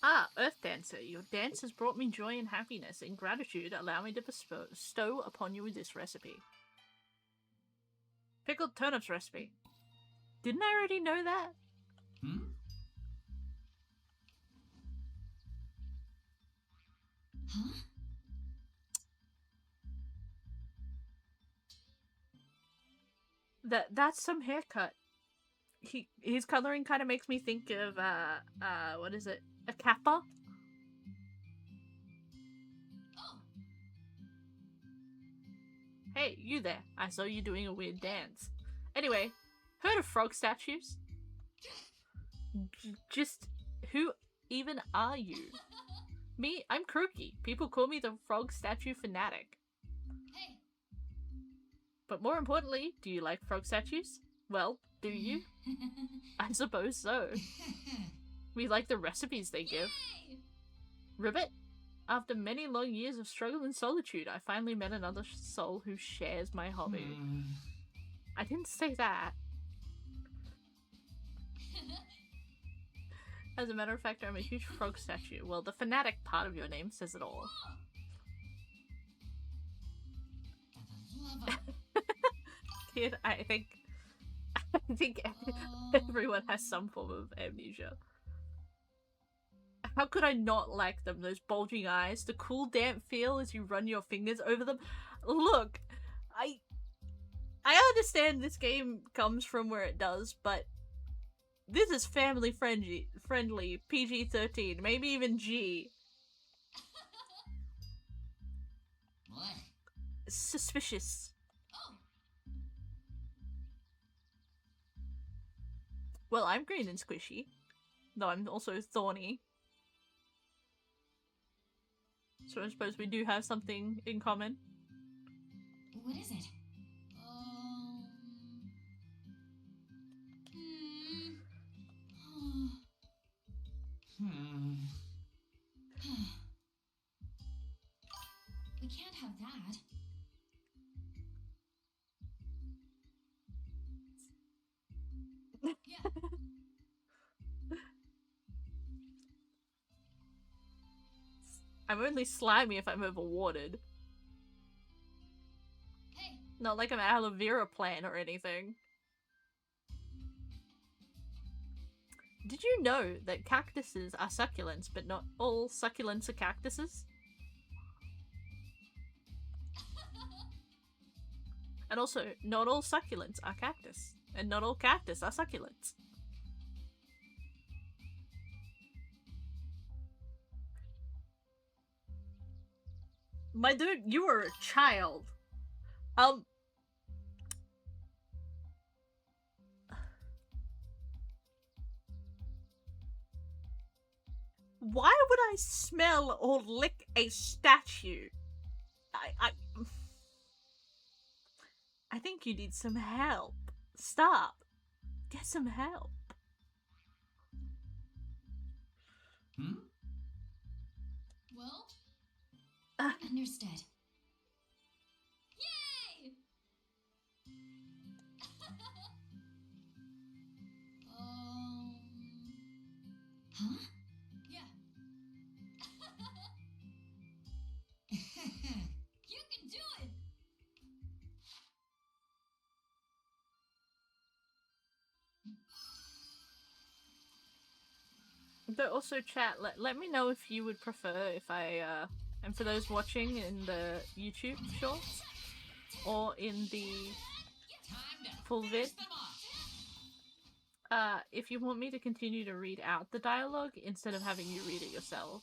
Ah, Earth Dancer, your dance has brought me joy and happiness. In gratitude, allow me to bestow upon you this recipe. Pickled turnips recipe. Didn't I already know that? Huh? That's some haircut. His coloring kind of makes me think of what is it? A kappa? Oh. Hey, you there. I saw you doing a weird dance. Anyway, heard of frog statues? Just who even are you? Me, I'm Crookie. People call me the frog statue fanatic. Hey. But more importantly, do you like frog statues? Well, do you? I suppose so. We like the recipes they give. Yay! Ribbit, after many long years of struggle and solitude, I finally met another soul who shares my hobby. I didn't say that. As a matter of fact, I'm a huge frog statue. Well, the fanatic part of your name says it all. Kid, I think everyone has some form of amnesia. How could I not like them? Those bulging eyes, the cool damp feel as you run your fingers over them. Look, I understand this game comes from where it does, but this is family friendly, PG-13, maybe even G. What? Suspicious. Oh. Well, I'm green and squishy, though I'm also thorny. So I suppose we do have something in common. What is it? We can't have that. Yeah. I'm only slimy if I'm overwatered. Hey. Not like an aloe vera plant or anything. Did you know that cactuses are succulents, but not all succulents are cactuses? And also, not all succulents are cactus, and not all cactus are succulents. My dude, you are a child. Why would I smell or lick a statue? I think you need some help. Stop. Get some help. Well, understood. Yay! Huh? Yeah. You can do it! But also, chat, let me know if you would prefer if I, and for those watching in the YouTube shorts, or in the full vid, if you want me to continue to read out the dialogue instead of having you read it yourself.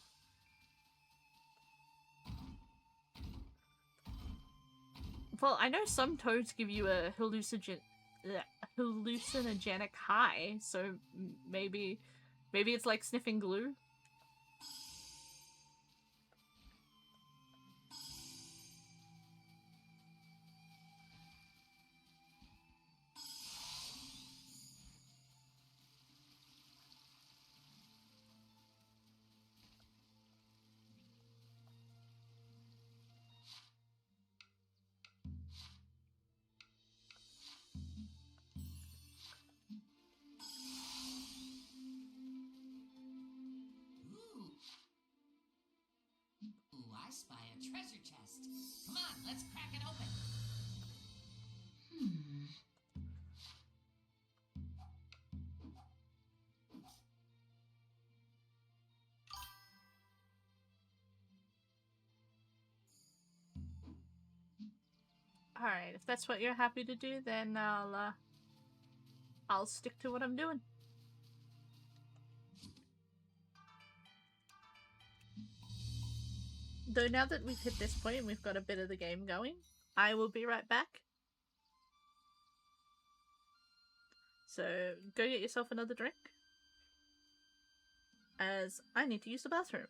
Well, I know some toads give you a hallucinogenic high, so maybe it's like sniffing glue. I spy a treasure chest. Come on, let's crack it open. Alright, if that's what you're happy to do, then I'll stick to what I'm doing. Though now that we've hit this point and we've got a bit of the game going, I will be right back. So go get yourself another drink, as I need to use the bathroom.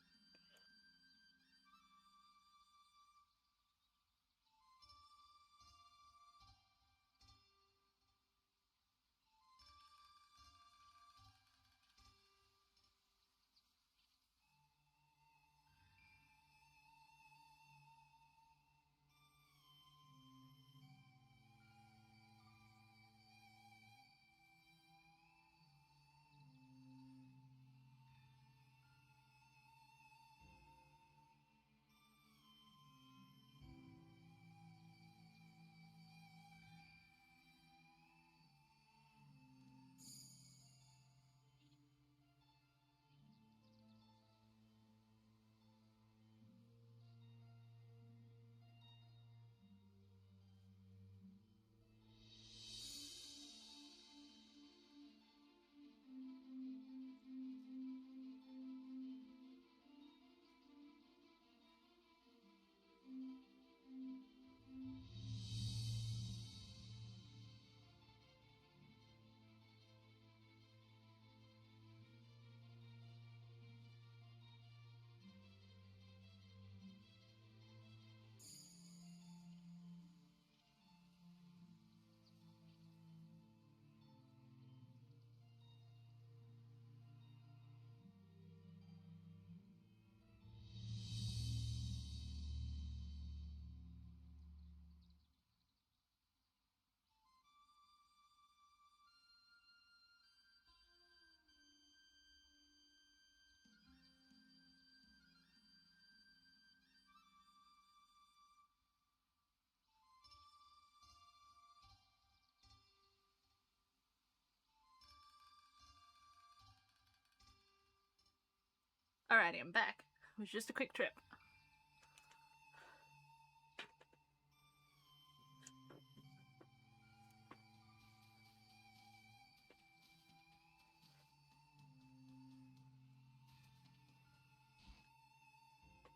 Alrighty, I'm back. It was just a quick trip.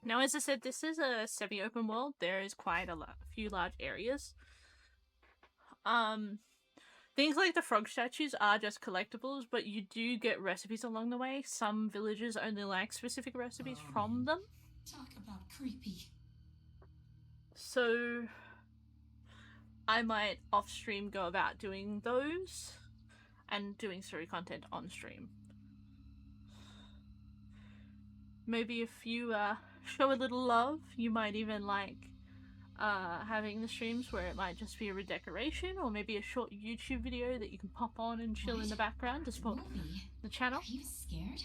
Now, as I said, this is a semi-open world. There is quite a few large areas. Things like the frog statues are just collectibles, but you do get recipes along the way. Some villagers only like specific recipes from them. Talk about creepy. So I might off-stream go about doing those and doing story content on stream. Maybe if you show a little love, you might even like having the streams where it might just be a redecoration, or maybe a short YouTube video that you can pop on and chill in the background to support the channel. Are you scared?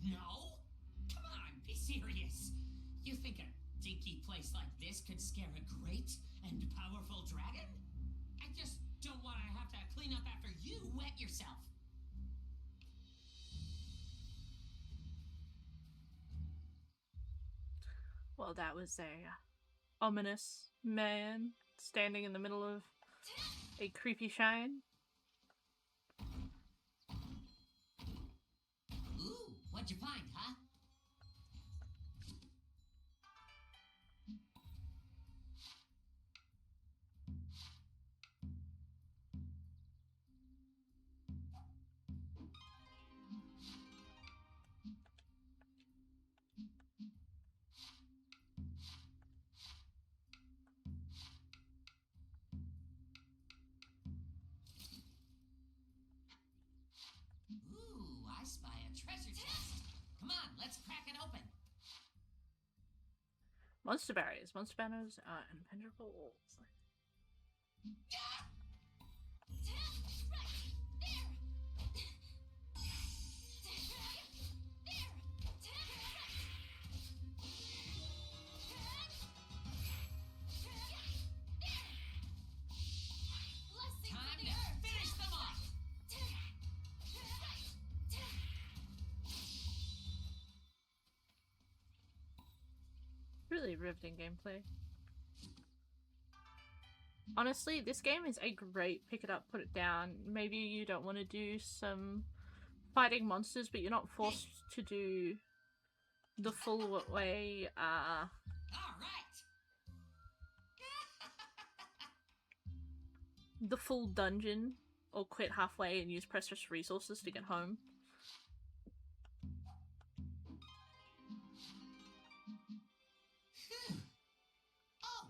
No? Come on, be serious. You think a dinky place like this could scare a great and powerful dragon? I just don't want to have to clean up after you wet yourself. Well, that was a ominous man standing in the middle of a creepy shrine. Ooh, what'd you find, huh? Ooh, I spy a treasure chest. Come on, let's crack it open. Monster barriers. Monster banners are impenetrable walls. Time to finish them off. Really riveting gameplay. Honestly, this game is a great pick it up, put it down. Maybe you don't want to do some fighting monsters, but you're not forced to do the full way, All right. the full dungeon, or quit halfway and use precious resources to get home. Oh.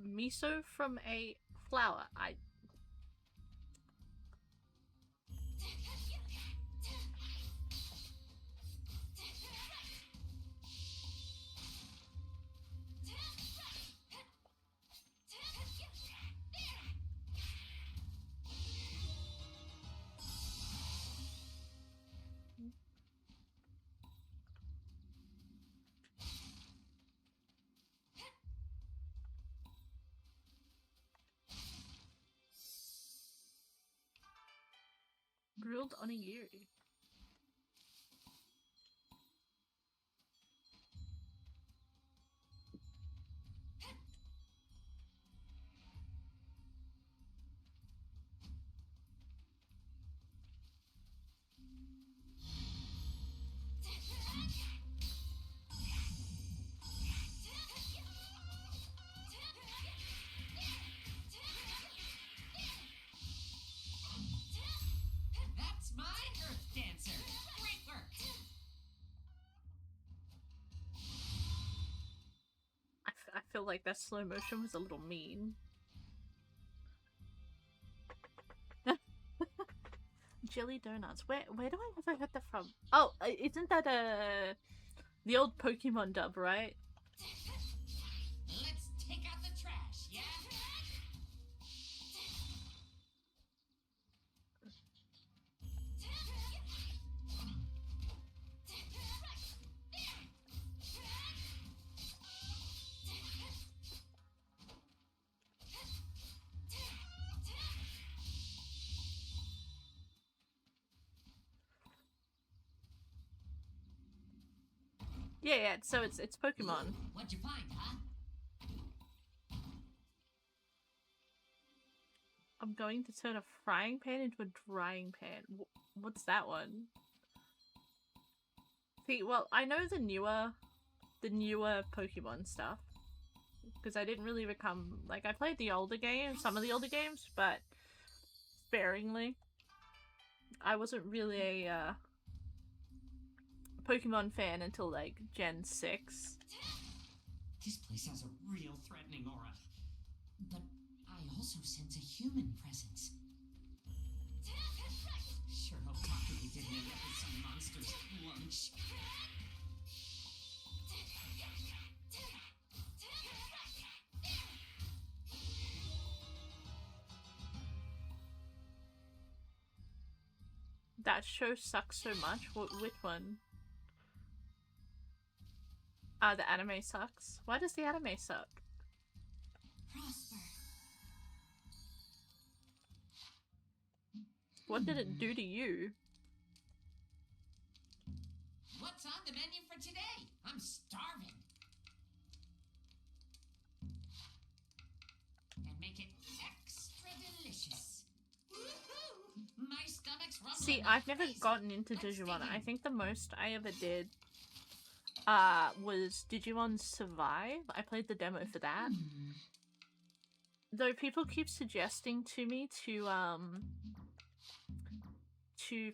Miso from a flower. Grilled onigiri. feel like that slow motion was a little mean. Jelly donuts. Where do I have I heard that from? Oh, isn't that the old Pokemon dub, right? Let's take out the trash, yeah? Yeah, so it's Pokemon. What'd you find, huh? I'm going to turn a frying pan into a drying pan. What's that one? See, well, I know the newer Pokemon stuff. Because I didn't really become, like, I played the older games, some of the older games, but sparingly. I wasn't really a Pokemon fan until, like, Gen 6. This place has a real threatening aura. But I also sense a human presence. Sure hope Factory didn't end up with some monster's lunch. That show sucks so much. Which one? The anime sucks. Why does the anime suck? Prosper. What did it do to you? What's on the menu for today? I'm starving. And make it extra delicious. My stomach's rumbling. See, my I've never face. gotten into Let's Digimon. dig I in. think the most I ever did was Digimon Survive. I played the demo for that. Though people keep suggesting to me to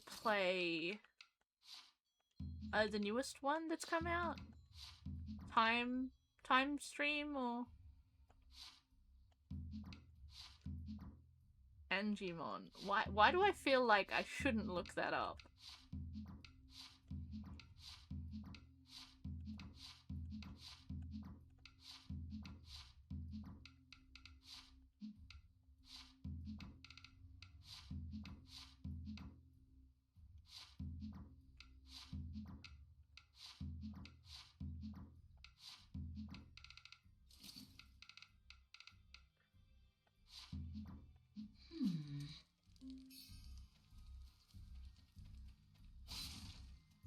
play the newest one that's come out. Time Stream or Angimon. Why do I feel like I shouldn't look that up?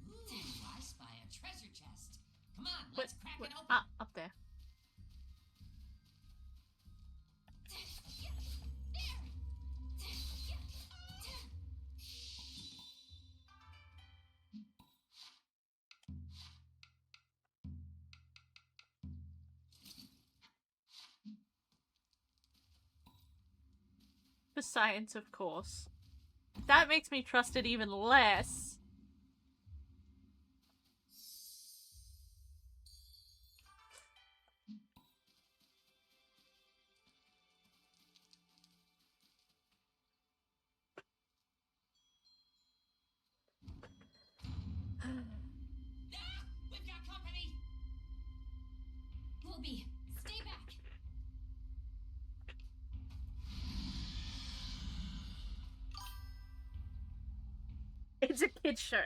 Ooh, I spy a treasure chest. Come on, What? let's crack What? it open. Ah, up there. For science, of course. That makes me trust it even less. We've got company. WOOLBY, stay back. It's a kid show.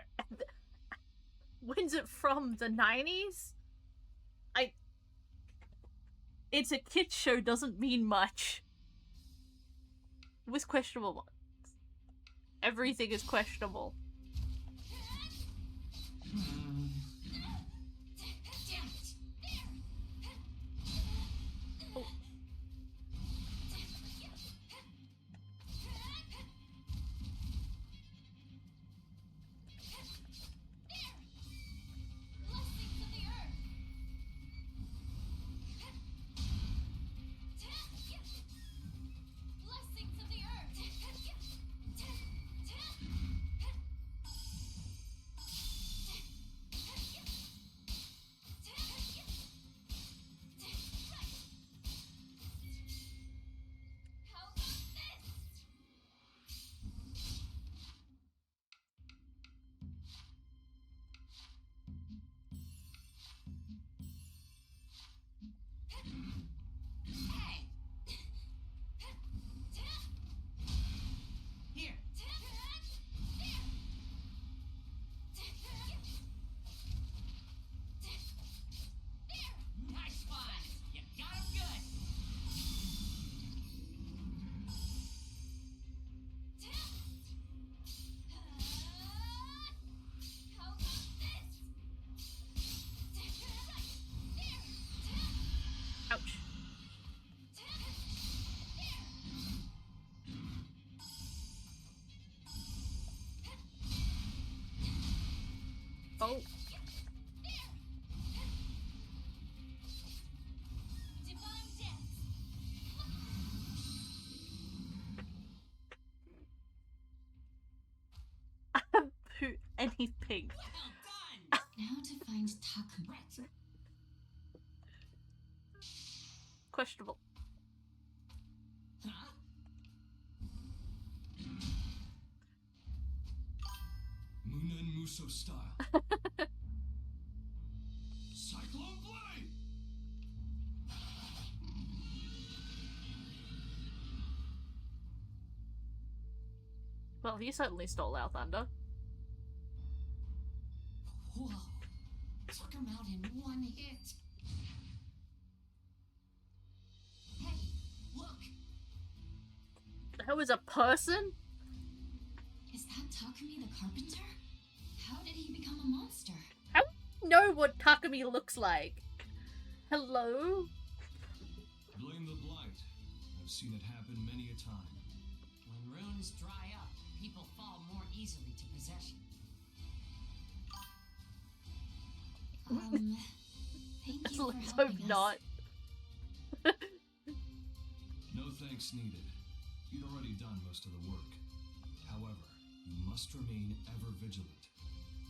When's it from? The 90s? It's a kid show doesn't mean much. With questionable ones. Everything is questionable. Damn it. Oh. Blessings of the earth. Blessings of the earth. And he's pink. Well done! Now to find Takumi. Right. Questionable. Huh? Munen Muso style. Cyclone Blade! Well, he certainly stole our thunder. Whoa. Took him out in one hit. Hey, look! That was a person? Is that Takumi the carpenter? How did he become a monster? I don't know what Takumi looks like. Hello? Blame the blight. I've seen it happen many a time. When runes dry up, people fall more easily to possession. Thank you Let's for hope helping not. us. No thanks needed. You'd already done most of the work. However, you must remain ever vigilant.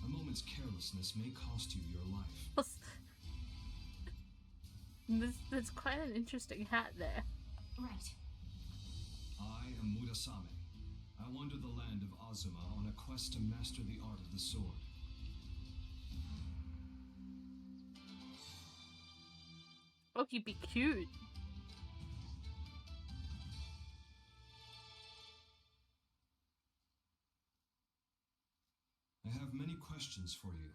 A moment's carelessness may cost you your life. There's quite an interesting hat there. Right. I am Murasame. I wander the land of Azuma on a quest to master the art of the sword. Oh, he'd be cute. I have many questions for you.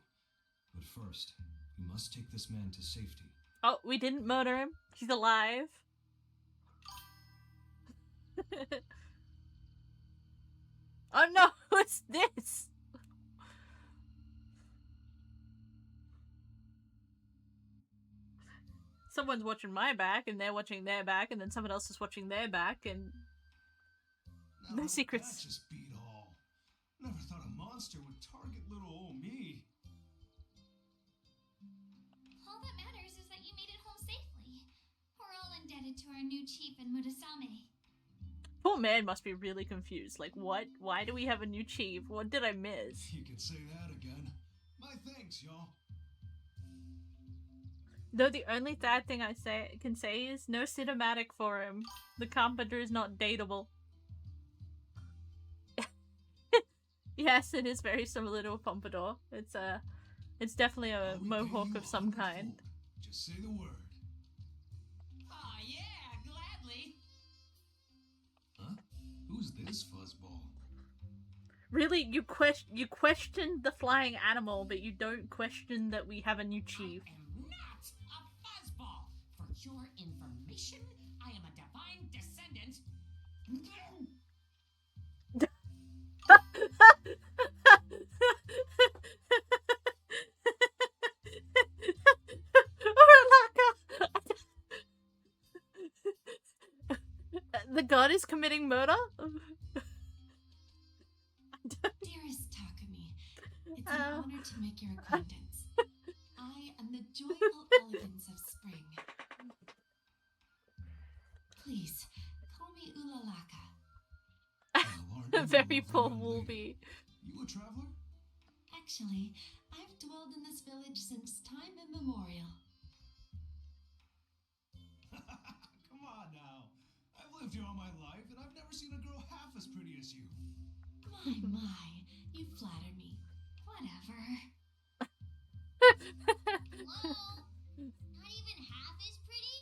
But first, we must take this man to safety. Oh, we didn't murder him. He's alive. Oh no, what's this? Someone's watching my back, and they're watching their back, and then someone else is watching their back, and no Now, secrets. That just beat all. Never thought a monster would target little old me. All that matters is that you made it home safely. We're all indebted to our new chief in Murasame. Poor man must be really confused. Like, what? Why do we have a new chief? What did I miss? You can say that again. My thanks, y'all. Though the only sad thing I can say is no cinematic for him. The carpenter is not dateable. Yes, it is very similar to a pompadour. It's definitely a I'll repay mohawk you of some 100 kind. fold. Just say the word. Aw, yeah, gladly. Huh? Who's this fuzzball? Really, you question the flying animal, but you don't question that we have a new chief. I am not a fuzzball. For your information, I am a divine descendant. The god is committing murder? Dearest Takumi, it's an honor to make your acquaintance. I am the joyful elegance of spring. Please, call me Ulalaka. Very poor Woolby. You a traveler? Actually, I've dwelled in this village since time immemorial. Come on now. I've lived here all my life, and I've never seen a girl half as pretty as you. My, you flatter me. Whatever. Hello? Not even half as pretty?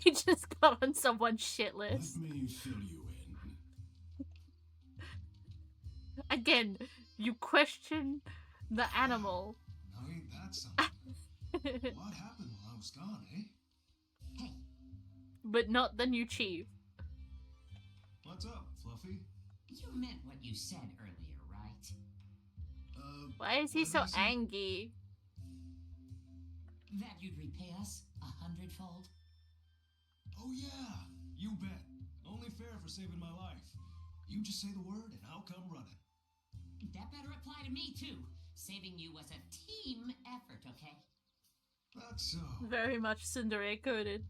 He just got on someone's shit Let list. me fill you in. Again, you question the animal. Now ain't that something? What happened while I was gone, eh? Hey, But not the new chief. What's up, Fluffy? you meant what you said earlier, right? Why is he what so did I say? angry? That you'd repay us 100-fold? Oh yeah, you bet. Only fair for saving my life. You just say the word and I'll come running. That better apply to me, too. Saving you was a team effort, okay? That's so. Very much Cinderella coded.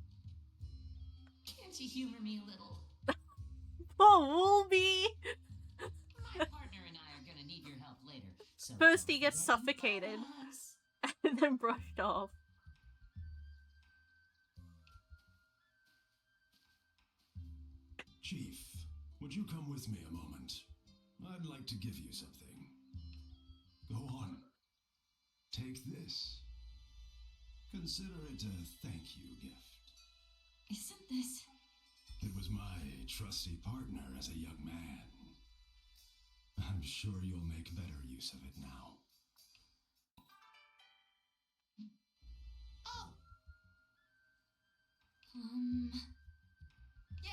Can't you humor me a little? Poor Woolby! My partner and I are gonna need your help later. So First he gets suffocated, and then brushed off. Chief, would you come with me a moment? I'd like to give you something. Go on. Take this. Consider it a thank you gift. Isn't this... It was my trusty partner as a young man. I'm sure you'll make better use of it now. Oh! Yeah.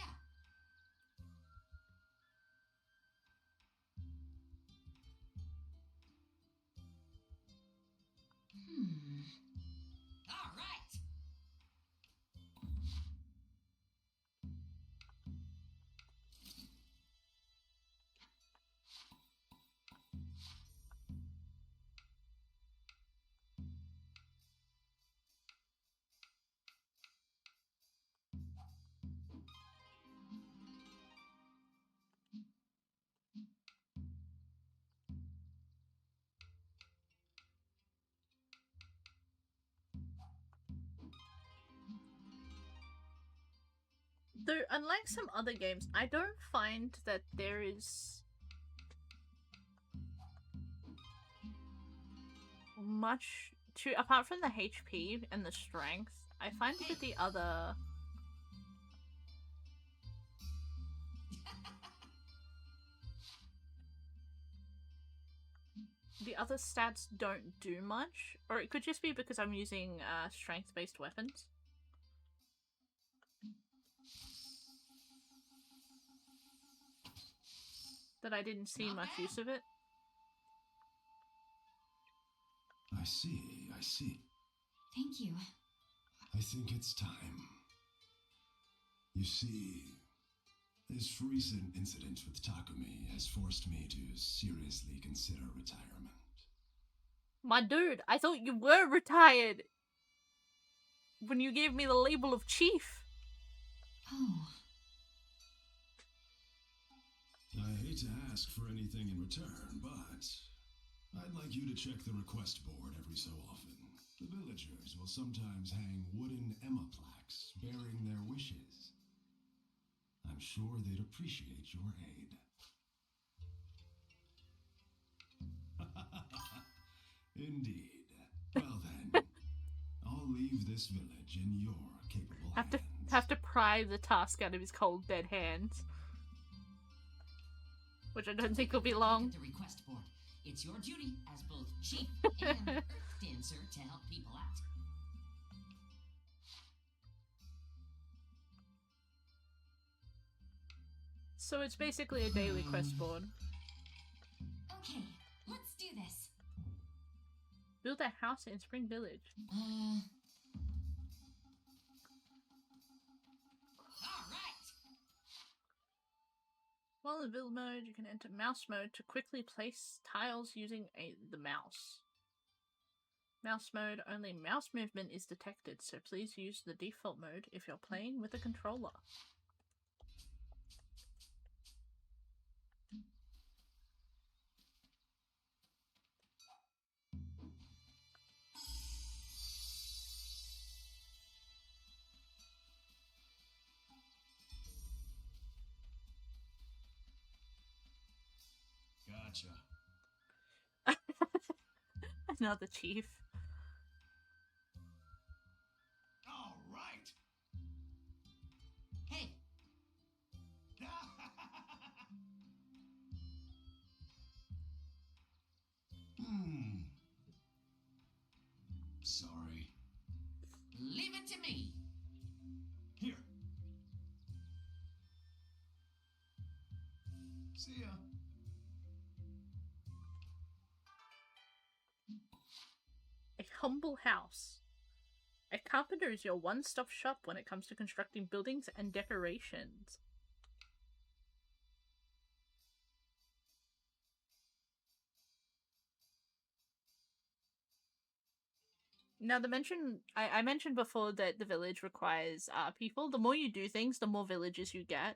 All right. Though, unlike some other games, I don't find that there is much to, apart from the HP and the strength, I find that the other stats don't do much, or it could just be because I'm using strength-based weapons. That I didn't see much use of it. I see, I see. Thank you. I think it's time. You see, this recent incident with Takumi has forced me to seriously consider retirement. My dude, I thought you were retired when you gave me the label of chief. Oh. I hate to ask for anything in return, but I'd like you to check the request board every so often. The villagers will sometimes hang wooden Emma plaques bearing their wishes. I'm sure they'd appreciate your aid. Indeed. Well then, I'll leave this village in your capable hands. Have to pry the task out of his cold dead hands. Which I don't think will be long. The request board. It's your duty as both chief and earth dancer to help people out. So it's basically a daily quest board. Okay, let's do this. Build a house in Spring Village. While in build mode, you can enter mouse mode to quickly place tiles using the mouse. Mouse mode, only mouse movement is detected, so please use the default mode if you're playing with a controller. Gotcha. Another chief. All right. Hey. Sorry. Leave it to me. Here. See ya. A humble house. A carpenter is your one-stop shop when it comes to constructing buildings and decorations. Now, I mentioned before that the village requires people. The more you do things, the more villages you get.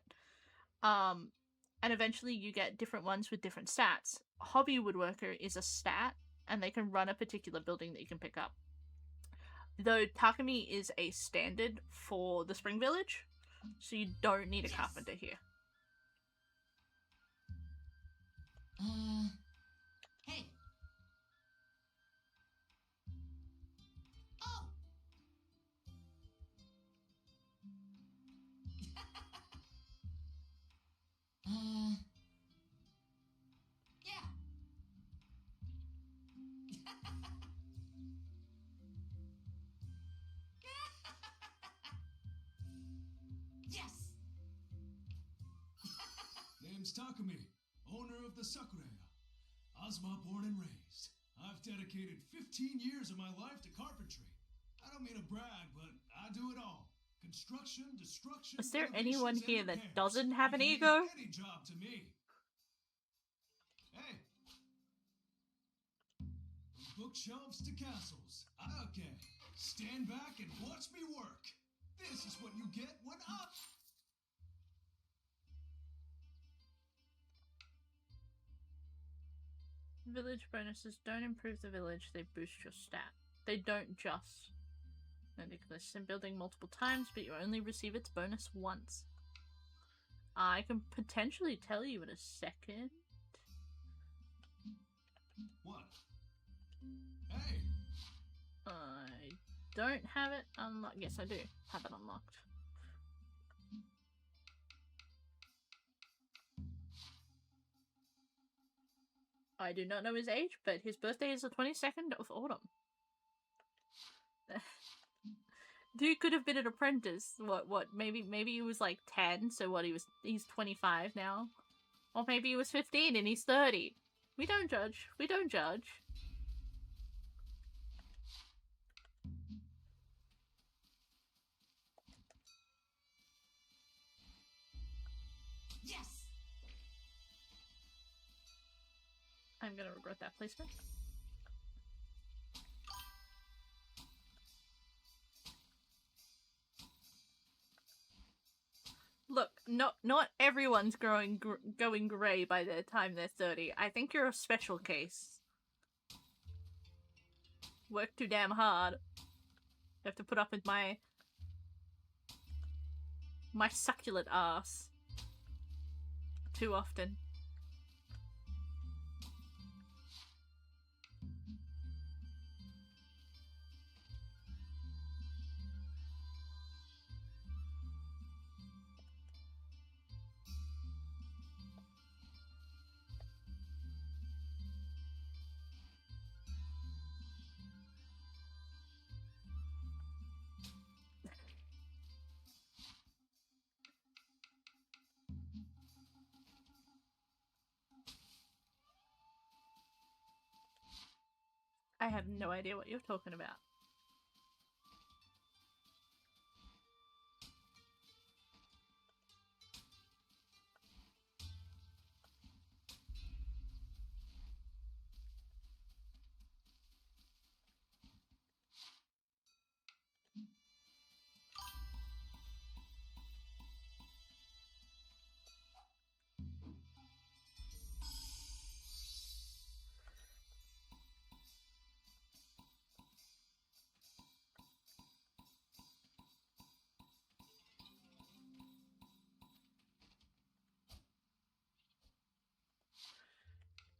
And eventually you get different ones with different stats. Hobby Woodworker is a stat, and they can run a particular building that you can pick up. Though Takumi is a standard for the Spring Village, so you don't need a carpenter here. Hey. Oh. Yeah. Yes. Name's Takumi, owner of the Sakureya. Azuma born and raised. I've dedicated 15 years of my life to carpentry. I don't mean to brag, but I do it all. Construction, destruction. Is there renovations, anyone and here that repairs. doesn't have You an can leave ego? Any job to me. Hey. From bookshelves to castles. Okay. Stand back and watch me work. This is what you get when I... Village bonuses don't improve the village, they boost your stat. They don't just. It exists in building multiple times, but you only receive its bonus once. I can potentially tell you in a second. What? Hey! I don't have it unlocked. Yes, I do have it unlocked. I do not know his age, but his birthday is the 22nd of autumn. Dude could have been an apprentice. What? Maybe he was like 10, so what, he's 25 now? Or maybe he was 15 and he's 30. We don't judge. We don't judge. Yes. I'm gonna regret that placement. Look, not everyone's going grey by the time they're 30. I think you're a special case. Work too damn hard. You have to put up with my succulent ass too often. I have no idea what you're talking about.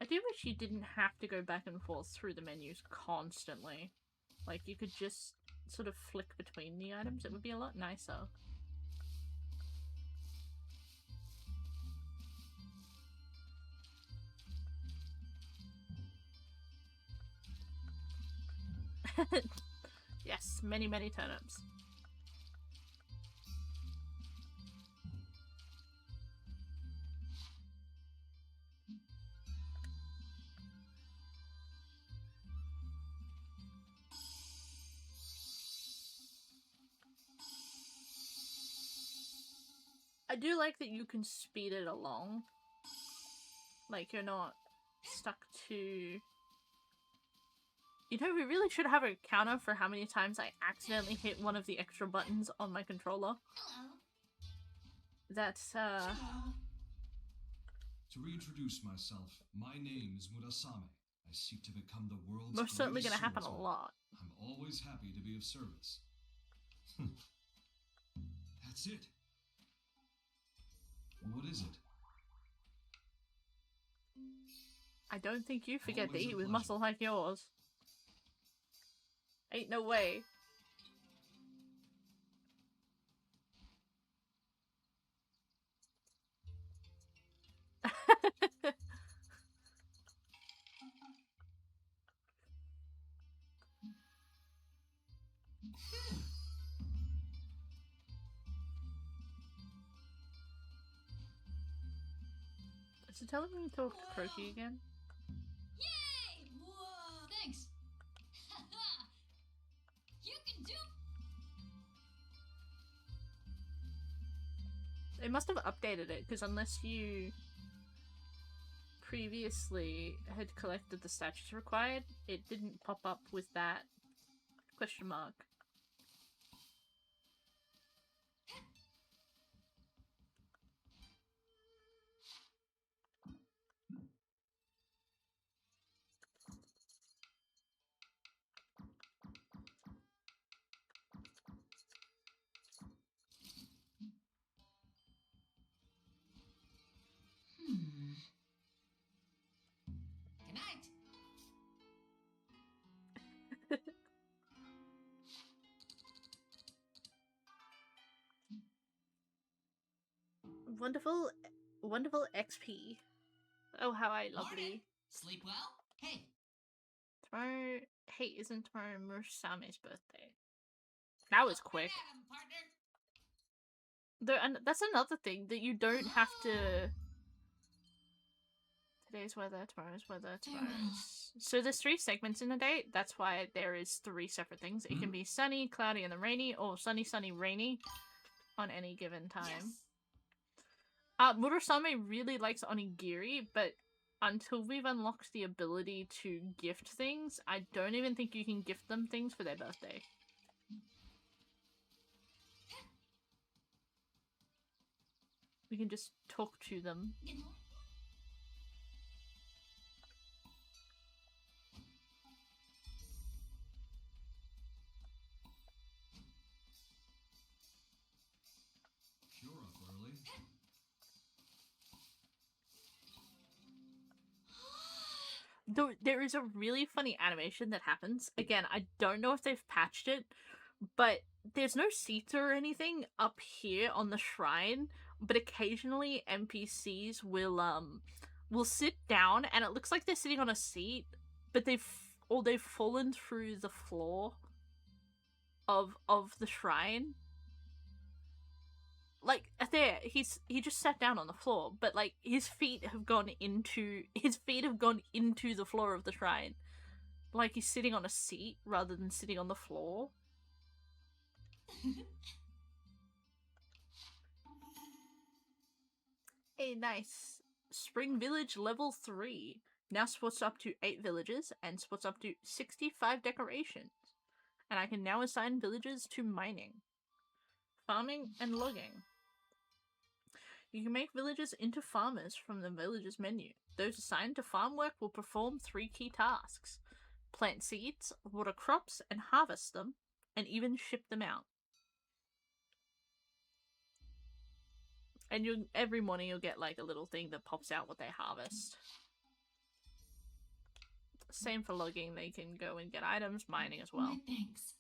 I do wish you didn't have to go back and forth through the menus constantly. Like, you could just sort of flick between the items. It would be a lot nicer. Yes, many, many turnips. I do like that you can speed it along. Like, you're not stuck to... You know, we really should have a counter for how many times I accidentally hit one of the extra buttons on my controller. Hello. That's, Hello. To reintroduce myself, my name is Murasame. I seek to become the world's Most certainly greatest going to happen a swordsman. lot. I'm always happy to be of service. That's it. What is it? I don't think you forget Always to a eat with pleasure. muscle like yours. Ain't no way. Is it telling me to talk to Croaky again? Yay! Whoa! Thanks. You can do. They must have updated it, because unless you previously had collected the statues required, it didn't pop up with that question mark. Good night. Wonderful, wonderful XP. Oh, how I lovely. Morning. Sleep well? Hey, Tomorrow, hey, isn't tomorrow Murasame's birthday? That was quick. At 'em, partner. And that's another thing, that you don't have to... Today's weather, tomorrow's weather, tomorrow's... So there's 3 segments in a day, that's why there is 3 separate things. It can be sunny, cloudy, and then rainy, or sunny, sunny, rainy on any given time. Yes. Murasame really likes onigiri, but until we've unlocked the ability to gift things, I don't even think you can gift them things for their birthday. We can just talk to them. You're up early. There is a really funny animation that happens. Again, I don't know if they've patched it, but there's no seats or anything up here on the shrine, but occasionally NPCs will sit down and it looks like they're sitting on a seat, but they've fallen through the floor of the shrine. Like, there, he just sat down on the floor, but like his feet have gone into the floor of the shrine. Like he's sitting on a seat rather than sitting on the floor. Hey, nice. Spring Village level 3. Now supports up to 8 villages and supports up to 65 decorations. And I can now assign villages to mining, farming, and logging. You can make villagers into farmers from the villagers menu. Those assigned to farm work will perform 3 key tasks: plant seeds, water crops, and harvest them, and even ship them out. And every morning you'll get like a little thing that pops out what they harvest. Same for logging, they can go and get items, mining as well. My thanks.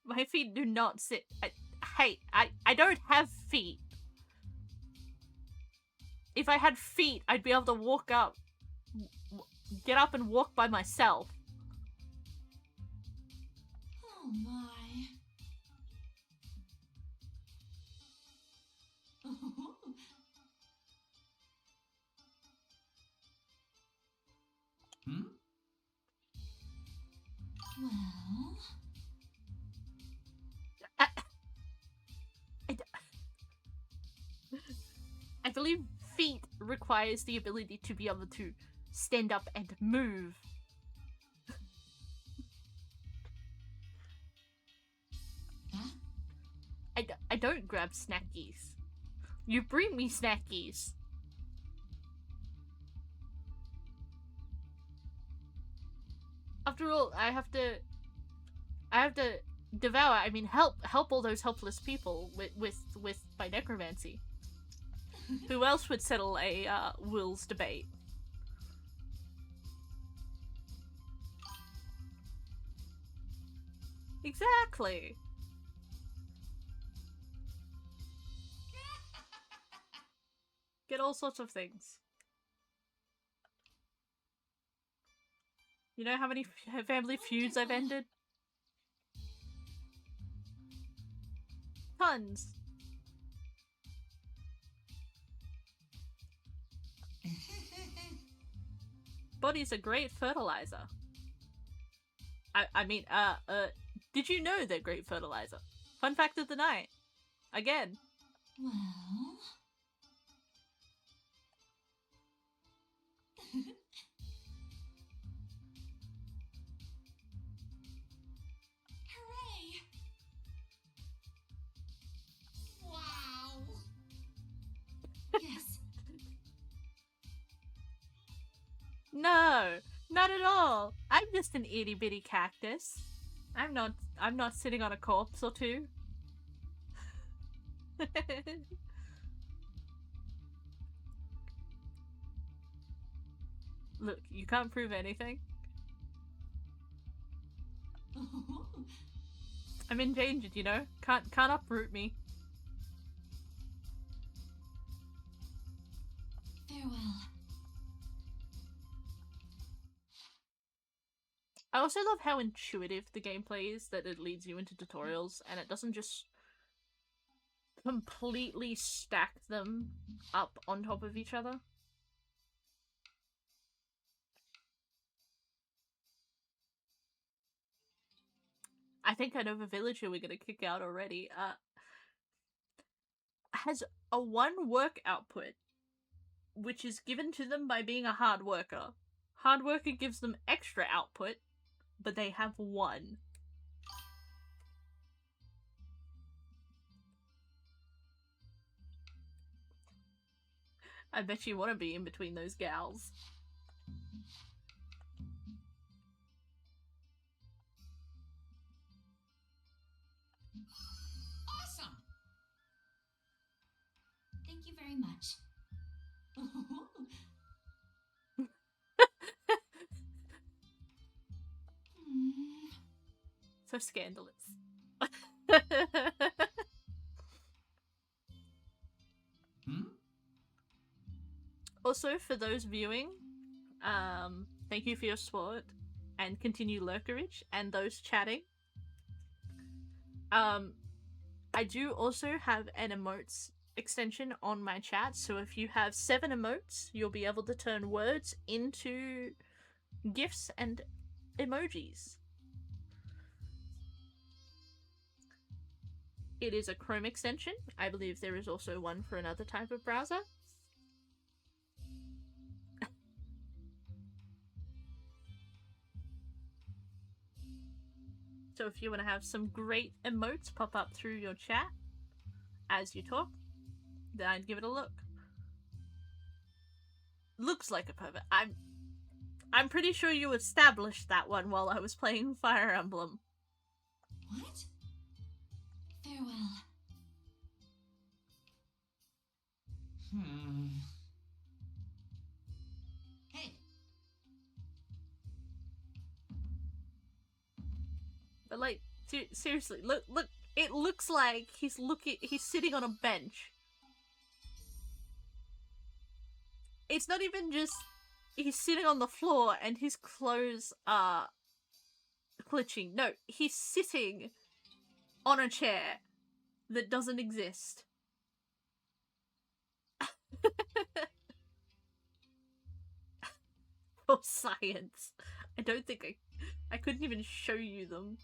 My feet do not sit. I don't have feet. If I had feet, I'd be able to walk up, get up and walk by myself. Oh my. Well, I believe feet requires the ability to be able to stand up and move. don't grab snackies. You bring me snackies. After all, I have to devour, I mean help all those helpless people with my necromancy. Who else would settle a wills debate? Exactly. Get all sorts of things. You know how many family feuds I've ended? Tons. Body's a great fertilizer. I mean, did you know they're great fertilizer? Fun fact of the night. Again. Well... Hooray! Wow! Yes. No, not at all. I'm just an itty bitty cactus. I'm not sitting on a corpse or two. Look, you can't prove anything. I'm endangered, you know? Can't uproot me. Farewell. I also love how intuitive the gameplay is, that it leads you into tutorials and it doesn't just completely stack them up on top of each other. I think I know the villager we're gonna kick out already. Has a 1 work output, which is given to them by being a hard worker. Hard worker gives them extra output, but they have 1. I bet you want to be in between those gals. Awesome! Thank you very much. So scandalous. Also, for those viewing, thank you for your support and continue lurkerage, and those chatting. I do also have an emotes extension on my chat, so if you have 7 emotes, you'll be able to turn words into GIFs and emojis. It is a Chrome extension. I believe there is also one for another type of browser. So if you want to have some great emotes pop up through your chat as you talk, then I'd give it a look. Looks like a pervert. I'm pretty sure you established that one while I was playing Fire Emblem. What? Farewell. Hey! But like, seriously, look, it looks like he's sitting on a bench. It's not even just he's sitting on the floor and his clothes are glitching. No, he's sitting on a chair that doesn't exist. For science. I don't think I couldn't even show you them.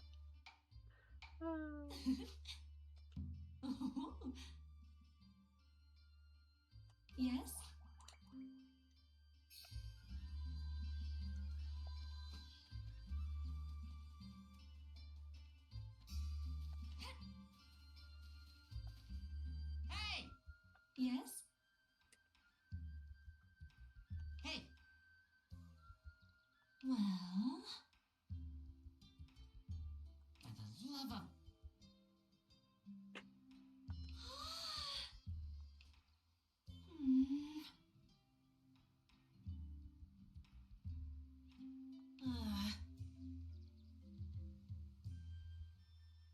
Yes? Yes? Hey, Well... for the love of... Hmm.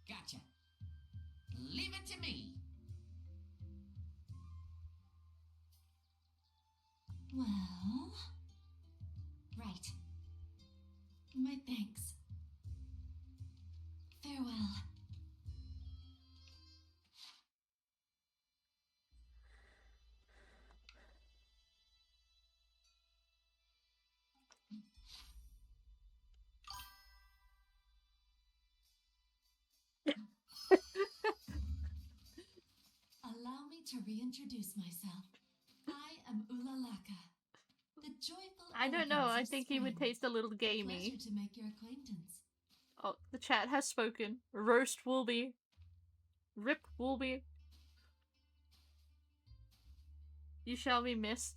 Gotcha. Leave it to me. Well... Right. My thanks. Farewell. Allow me to reintroduce myself. I am Ulalaka, the joyful. I don't know. elegance I of think he would spring. taste a little gamey. Pleasure to make your acquaintance. Oh, the chat has spoken. Roast Woolby. Rip Woolby. You shall be missed,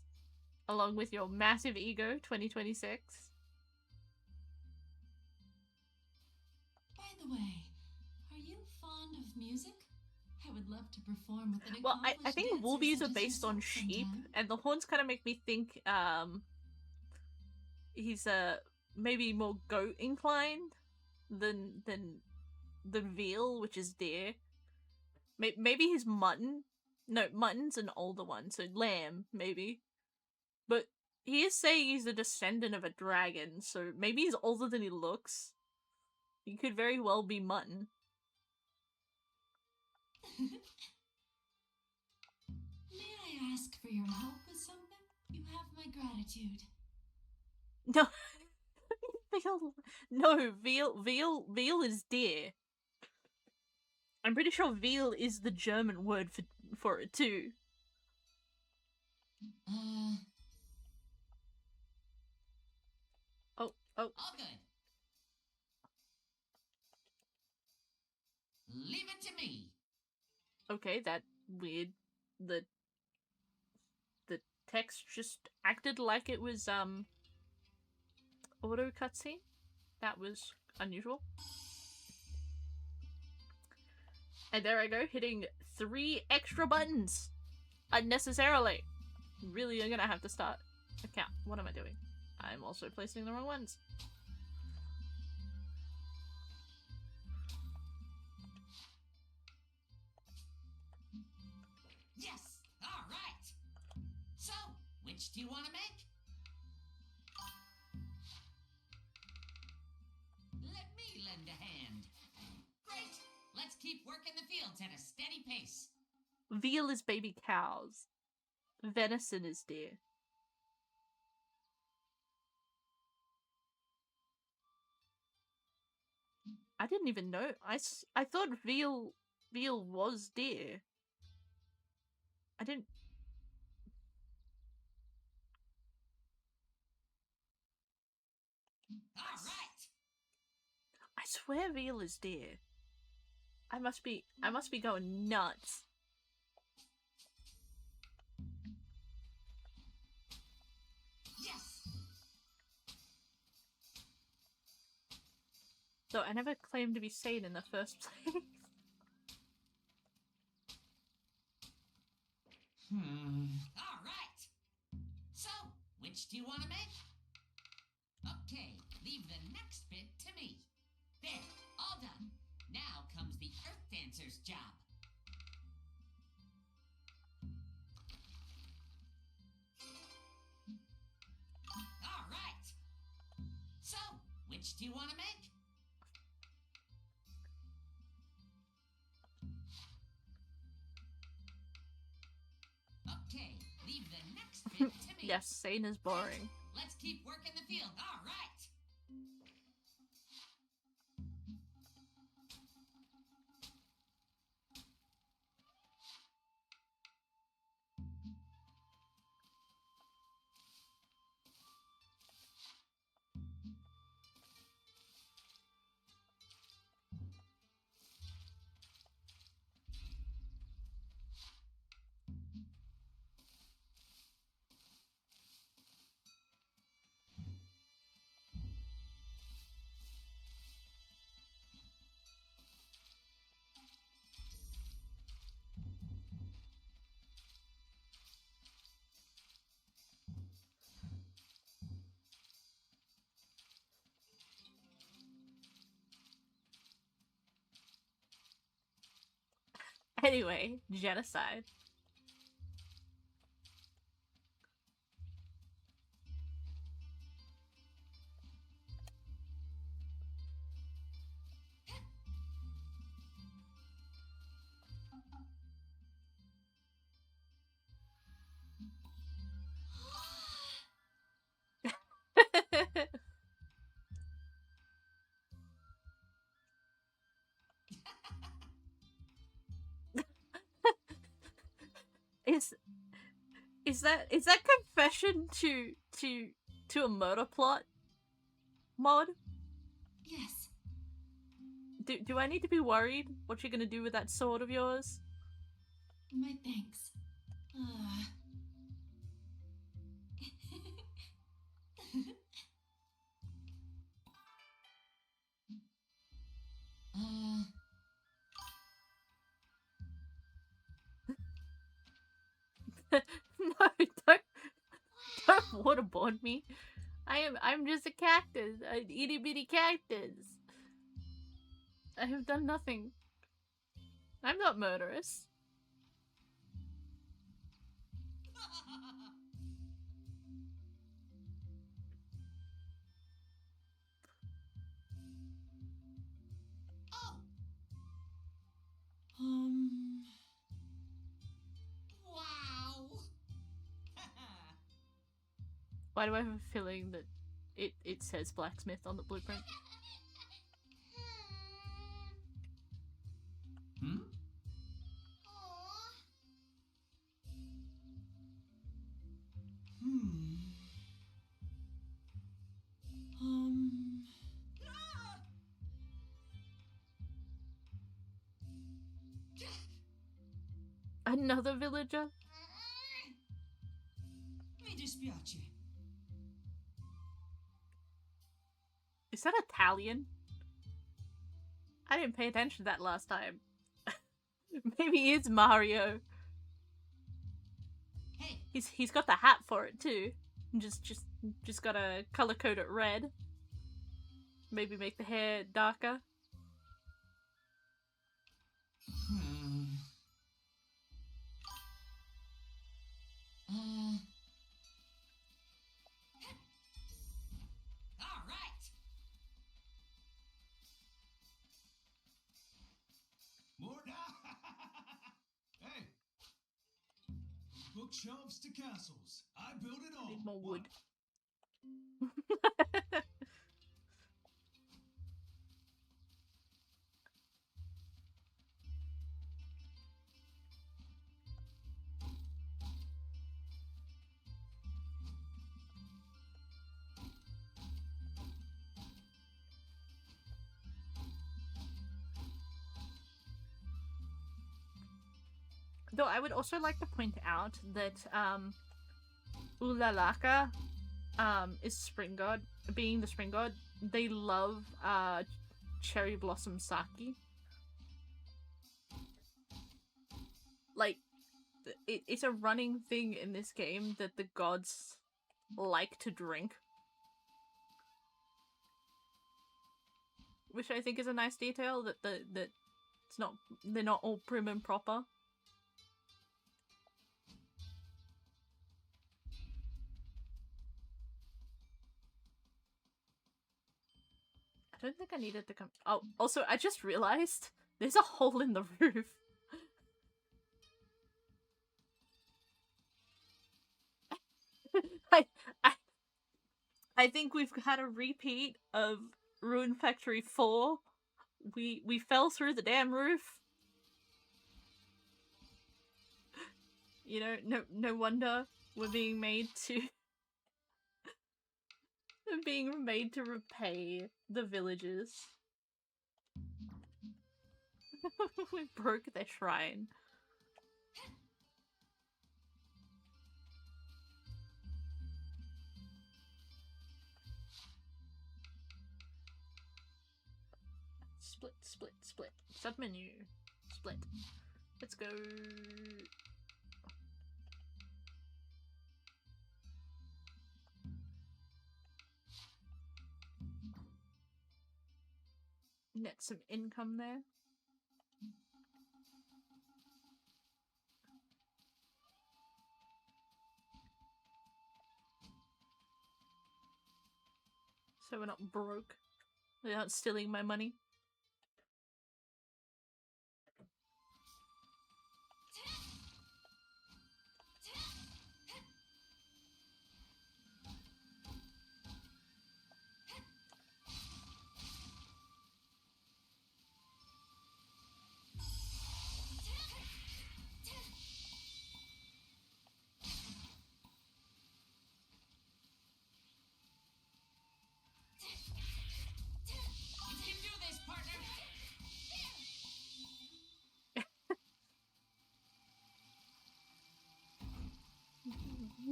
along with your massive ego, 2026. By the way, are you fond of music? I would love to perform with an Well, I accomplished think dancer Woolbies such are as based on yourself sheep, sometime. and the horns kind of make me think, he's, maybe more goat inclined than the veal, which is deer. Maybe he's mutton. No, mutton's an older one, so lamb, maybe. But he is saying he's a descendant of a dragon, so maybe he's older than he looks. He could very well be mutton. May I ask for your help with something? You have my gratitude. No, veal. No, veal is deer. I'm pretty sure veal is the German word for it too. Oh. All good. Leave it to me. Okay, that weird. The text just acted like it was auto cutscene. That was unusual. And there I go, hitting 3 extra buttons unnecessarily. Really, I'm gonna have to start a count. What am I doing? I'm also placing the wrong ones. Yes. All right. So, which do you want to make? Let me lend a hand. Great. Let's keep working the fields at a steady pace. Veal is baby cows. Venison is deer. I didn't even know. I thought veal was deer. I didn't. All right. I swear veal is deer. I must be going nuts. Yes. So I never claimed to be sane in the first place. All right. So, which do you want to make? Okay, leave the next bit to me. There, all done. Now comes the Earth Dancer's job. All right. So, which do you want to make? Okay, leave the next bit to me. Yes, sane is boring. Let's keep working the field. All right. Anyway, genocide. Is that confession to a murder plot mod? Yes. Do I need to be worried what you're gonna do with that sword of yours? My thanks. No, don't waterboard me. I'm just a cactus, an itty bitty cactus. I have done nothing. I'm not murderous. Wow. Why do I have a feeling that it says blacksmith on the blueprint? Hmm? Another villager? Mi dispiace. Is that Italian? I didn't pay attention to that last time. Maybe it's Mario. Hey. He's got the hat for it too. Just gotta color code it red. Maybe make the hair darker. All right. More now. Hey. Bookshelves to castles. I built it all. Need more wood. Though I would also like to point out that Ulalaka is spring god. Being the spring god, they love cherry blossom sake. Like, it's a running thing in this game that the gods like to drink. Which I think is a nice detail, that they're not all prim and proper. I don't think I needed to come. Oh, also, I just realized there's a hole in the roof. I think we've had a repeat of Rune Factory 4. We fell through the damn roof. You know, no wonder we're being made to repay the villagers. We broke their shrine. Split. Submenu. Split. Let's go. Net some income there. So we're not broke. They're not stealing my money.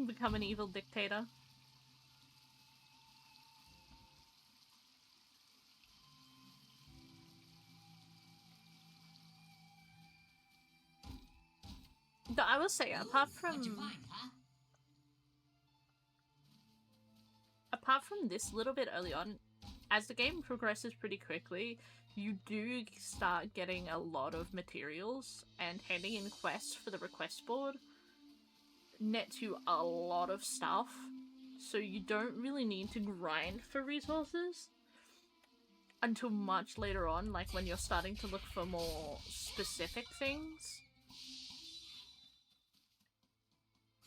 Become an evil dictator. But I will say, apart from this little bit early on, as the game progresses pretty quickly, you do start getting a lot of materials, and handing in quests for the request board nets you a lot of stuff, so you don't really need to grind for resources until much later on, like when you're starting to look for more specific things.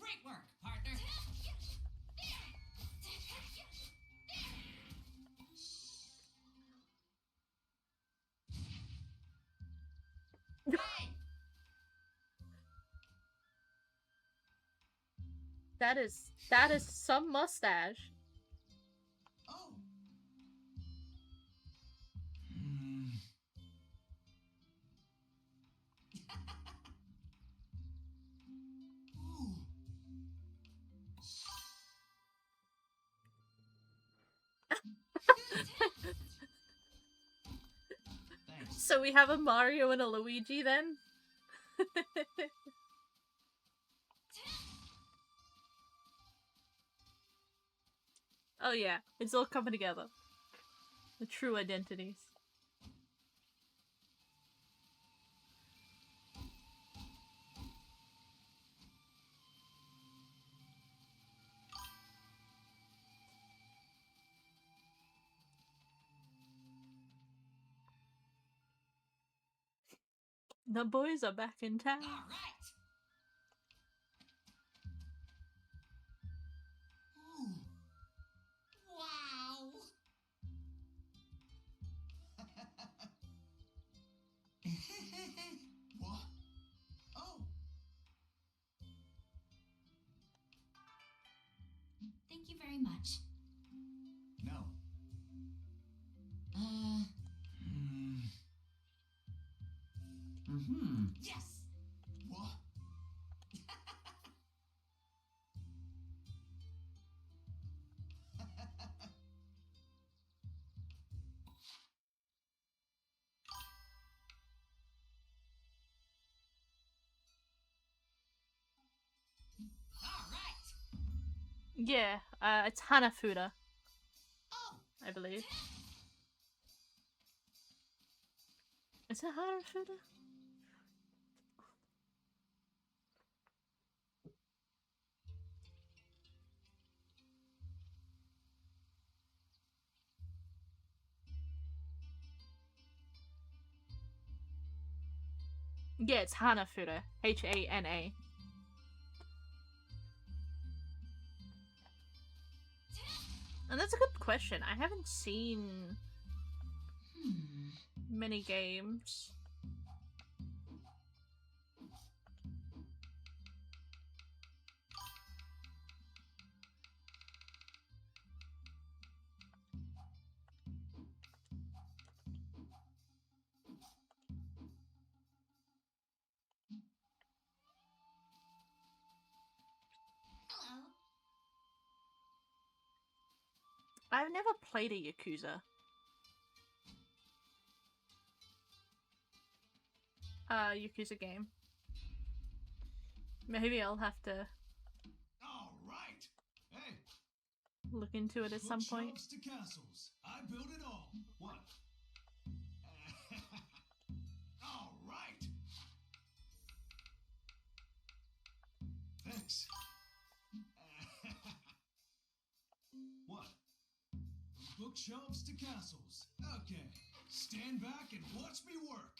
Great work, partner. Hey! That is some mustache. Oh. So we have a Mario and a Luigi then? Oh yeah, it's all coming together. The true identities. The boys are back in town. All right. Ooh. Wow. What? Oh. Thank you very much. No. Yes. What? All right. Yeah, it's Hanafuda, Oh. I believe. Is it Hanafuda? Yeah, it's Hanafuda. H-A-N-A. And that's a good question. I haven't seen many games. Hello. I've never played a Yakuza. Yakuza game. Maybe I'll have to All right. Hey. look into it at some point. Bookshelves to castles. I built it all. What? All right. Thanks. What? bookshelves to castles. Okay, stand back and watch me work.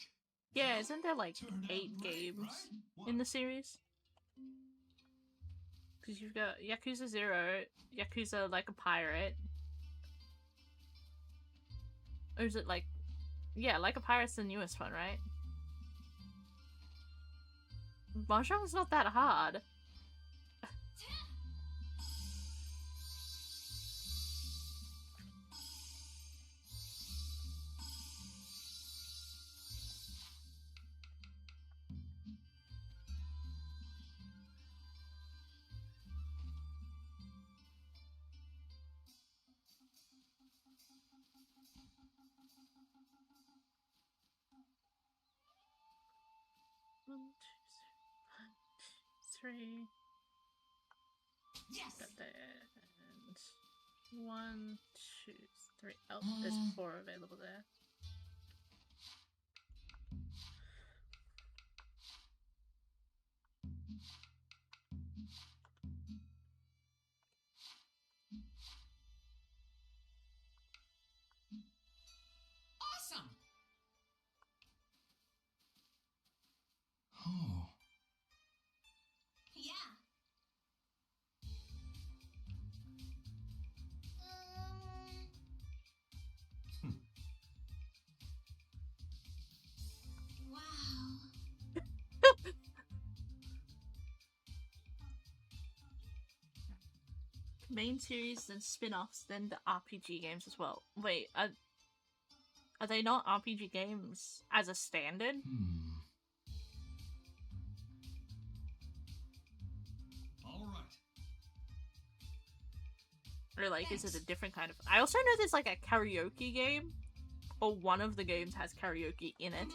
Yeah, isn't there like Turned out 8 great, games right? in the series? Because you've got Yakuza 0, Yakuza Like a Pirate. Or is it like... Yeah, Like a Pirate's the newest one, right? Mahjong's not that hard. One, two, three. Yes. Got that. And 1, 2, 3. Oh, there's 4 available there. Awesome. Oh. Yeah. Wow. Main series, then spin-offs, then the RPG games as well. Wait, are they not RPG games as a standard? All right. Or like, is it a different kind of... I also know there's like a karaoke game, or one of the games has karaoke in it.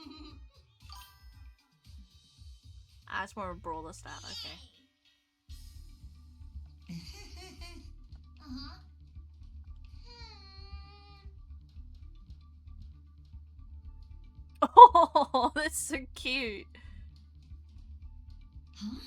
Ah, it's more a brawler style, okay. Uh-huh. Oh, that's so cute. Huh?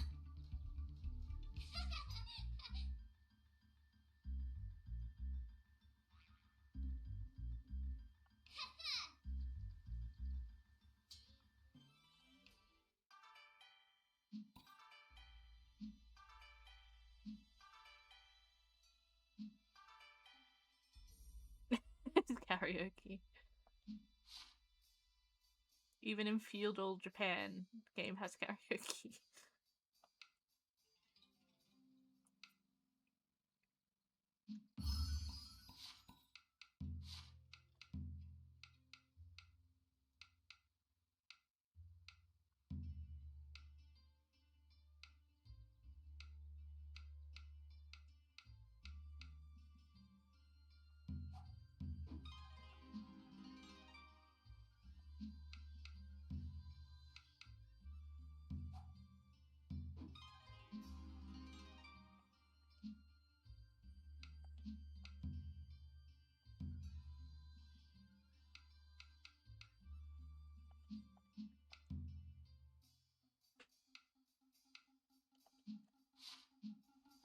It's karaoke. Even in feudal Japan, the game has karaoke.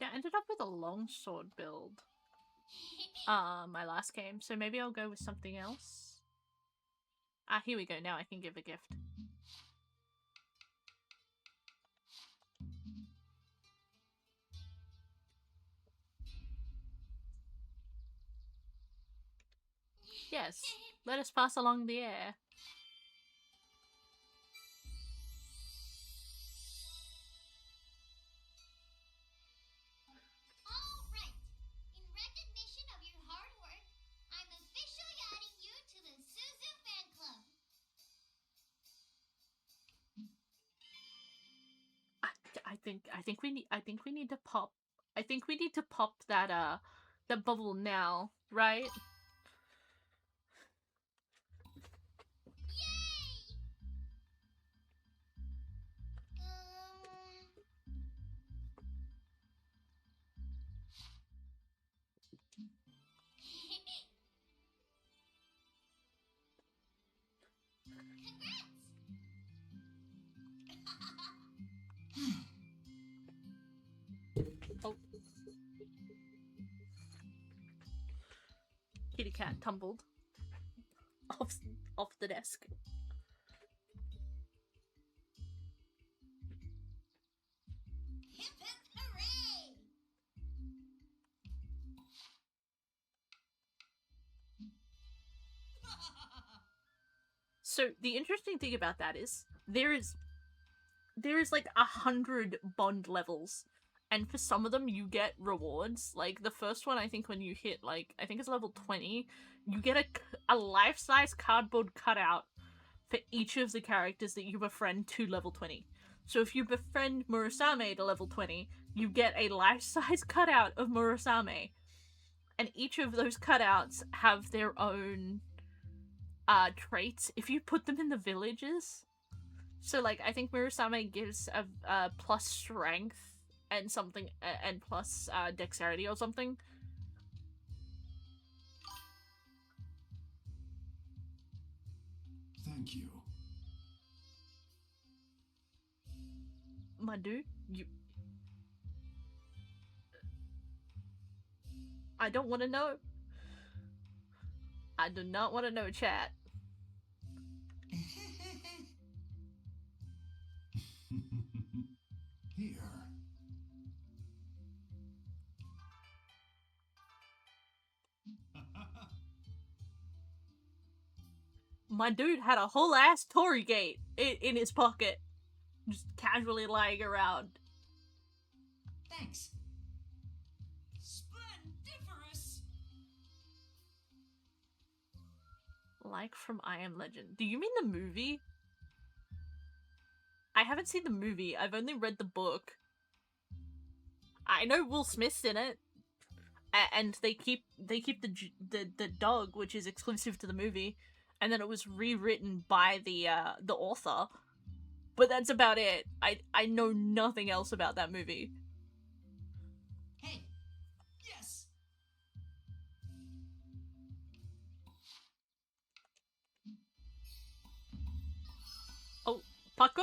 Yeah, I ended up with a longsword build. My last game, so maybe I'll go with something else. Ah, here we go, now I can give a gift. Yes, let us pass along the air. All right. In recognition of your hard work, I'm officially adding you to the Suzu fan club. I think we need to pop. I think we need to pop that that bubble now, right? Yay! Oh. Kitty cat tumbled off the desk. Hip hip hooray! So the interesting thing about that is there is like 100 bond levels, and for some of them you get rewards. Like the first one, I think when you hit like I think it's level 20, you get a life-size cardboard cutout for each of the characters that you befriend to level 20. So if you befriend Murasame to level 20, you get a life-size cutout of Murasame, and each of those cutouts have their own traits if you put them in the villages. So like I think Murasame gives a plus strength and something and plus dexterity or something. Thank you. My dude, you I don't want to know. I do not want to know, chat. Here. My dude had a whole ass Tory gate in his pocket, just casually lying around. Thanks. Splendiferous! Like from I Am Legend. Do you mean the movie? I haven't seen the movie. I've only read the book. I know Will Smith's in it, and they keep the dog, which is exclusive to the movie, and then it was rewritten by the author. But that's about it. I know nothing else about that movie. Hey, yes. Oh, Paco!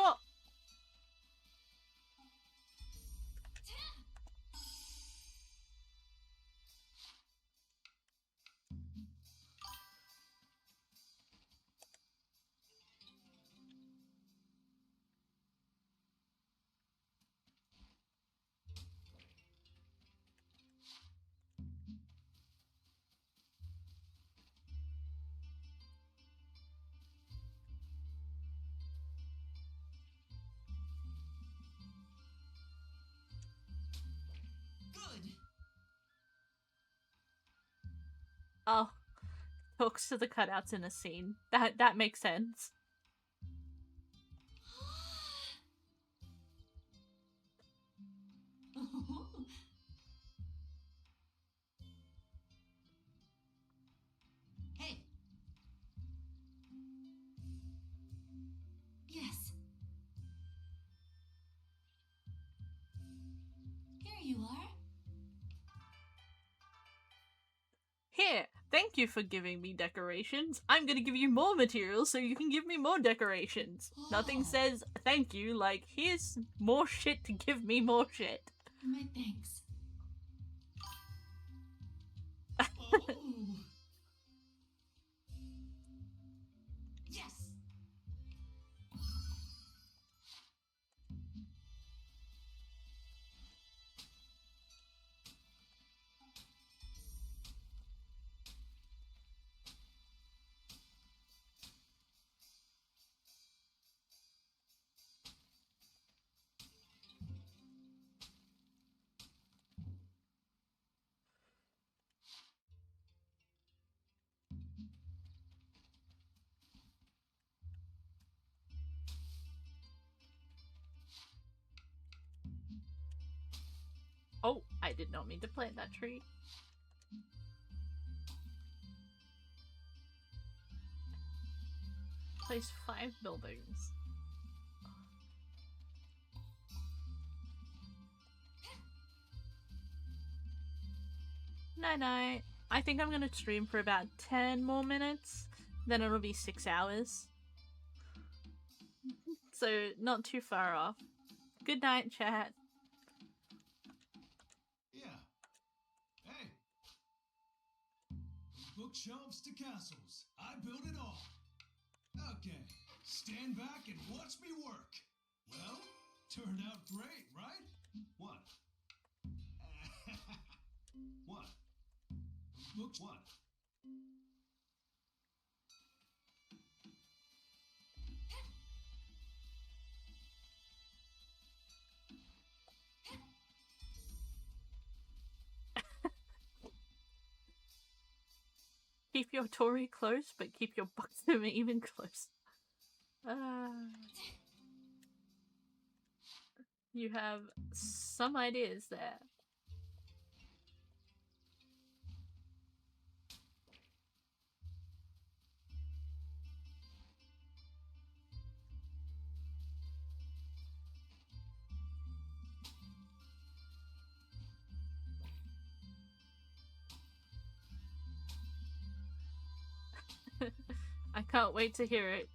Good. Oh, talks to the cutouts in a scene. That makes sense. Hey, Yes. Here you are. Here, thank you for giving me decorations. I'm gonna give you more materials so you can give me more decorations. Nothing says thank you like, here's more shit to give me more shit. My thanks. oh. Yes. Oh, I did not mean to plant that tree. Place 5 buildings. Night night. I think I'm gonna stream for about 10 more minutes. Then it'll be 6 hours. So, not too far off. Good night, chat. Yeah. Hey. bookshelves to castles. I built it all. Okay, stand back and watch me work. Well, turned out great, right? What? What? Books what? Keep your Tory close, but keep your Buxom even close. You have some ideas there. I can't wait to hear it.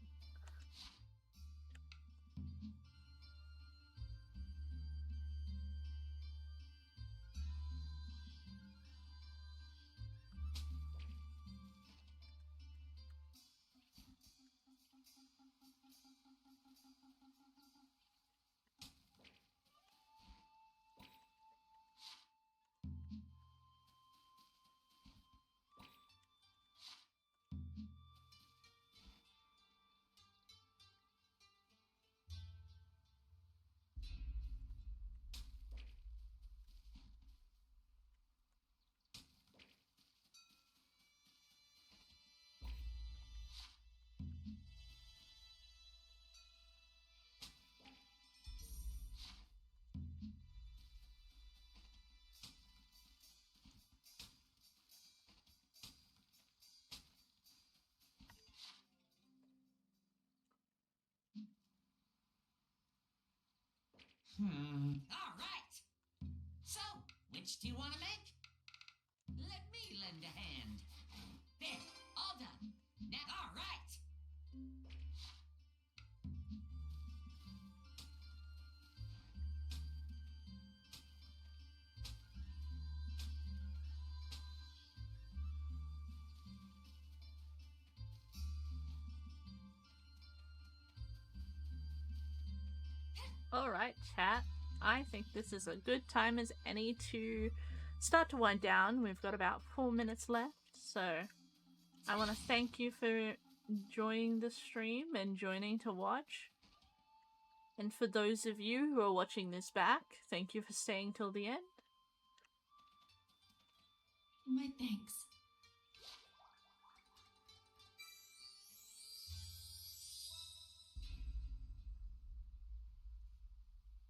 All right. So, which do you want to make? Let me lend a hand. There, all done. Now, all right. Alright, chat. I think this is a good time as any to start to wind down. We've got about 4 minutes left, so I want to thank you for joining the stream and joining to watch. And for those of you who are watching this back, thank you for staying till the end. My thanks.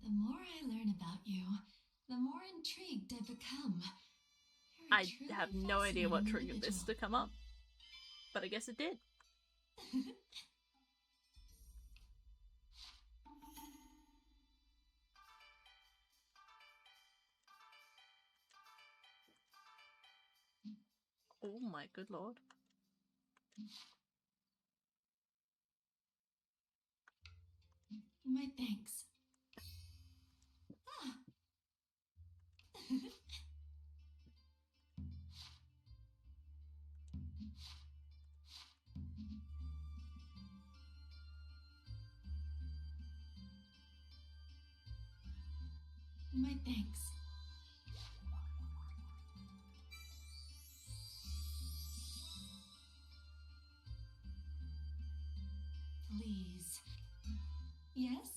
The more I learn about you, the more intrigued I become. I have no idea what triggered this to come up, but I guess it did. Oh my good lord. My thanks. Ah. My thanks. Please. Yes?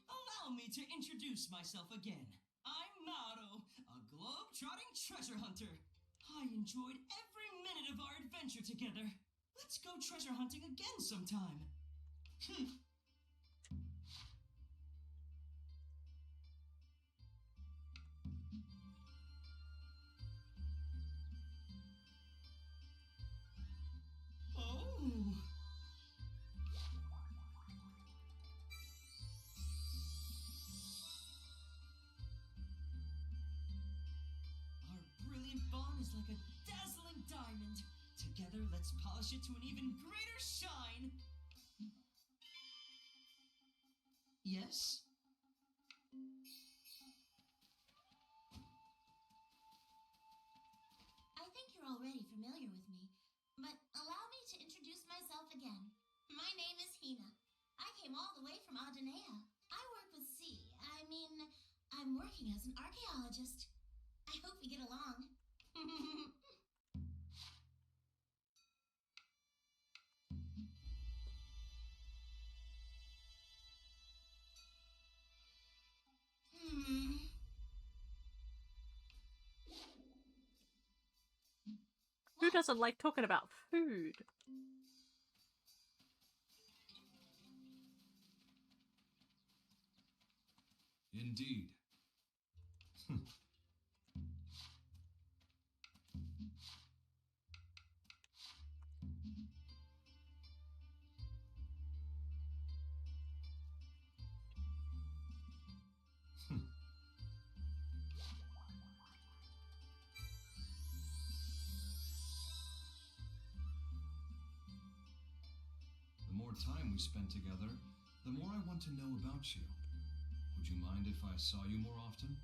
Allow me to introduce myself again. I'm Naru, a globe-trotting treasure hunter. I enjoyed every minute of our adventure together. Let's go treasure hunting again sometime. Oh. Our brilliant bond is like a dazzling diamond. Together, let's polish it to an even greater shine. Yes? I think you're already familiar with me, but allow me to introduce myself again. My name is Hina. I came all the way from Adanea. I work with I'm working as an archaeologist. I hope we get along. Who doesn't like talking about food? Indeed. The more time we spend together, the more I want to know about you. Would you mind if I saw you more often?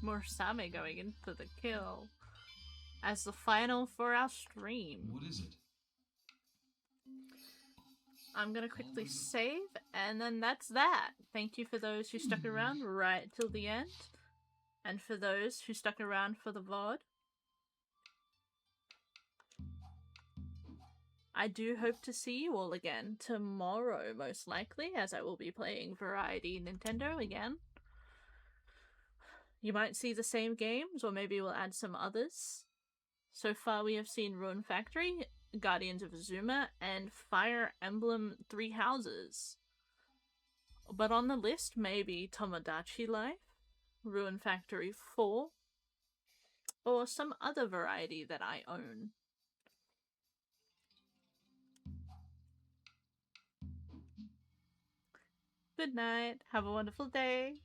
More Same going into the kill. As the final for our stream. What is it? I'm gonna quickly save, and then that's that. Thank you for those who stuck around right till the end. And for those who stuck around for the VOD. I do hope to see you all again tomorrow, most likely, as I will be playing Variety Nintendo again. You might see the same games, or maybe we'll add some others. So far we have seen Rune Factory, Guardians of Azuma, and Fire Emblem Three Houses. But on the list, maybe Tomodachi Life, Rune Factory 4, or some other variety that I own. Good night, have a wonderful day.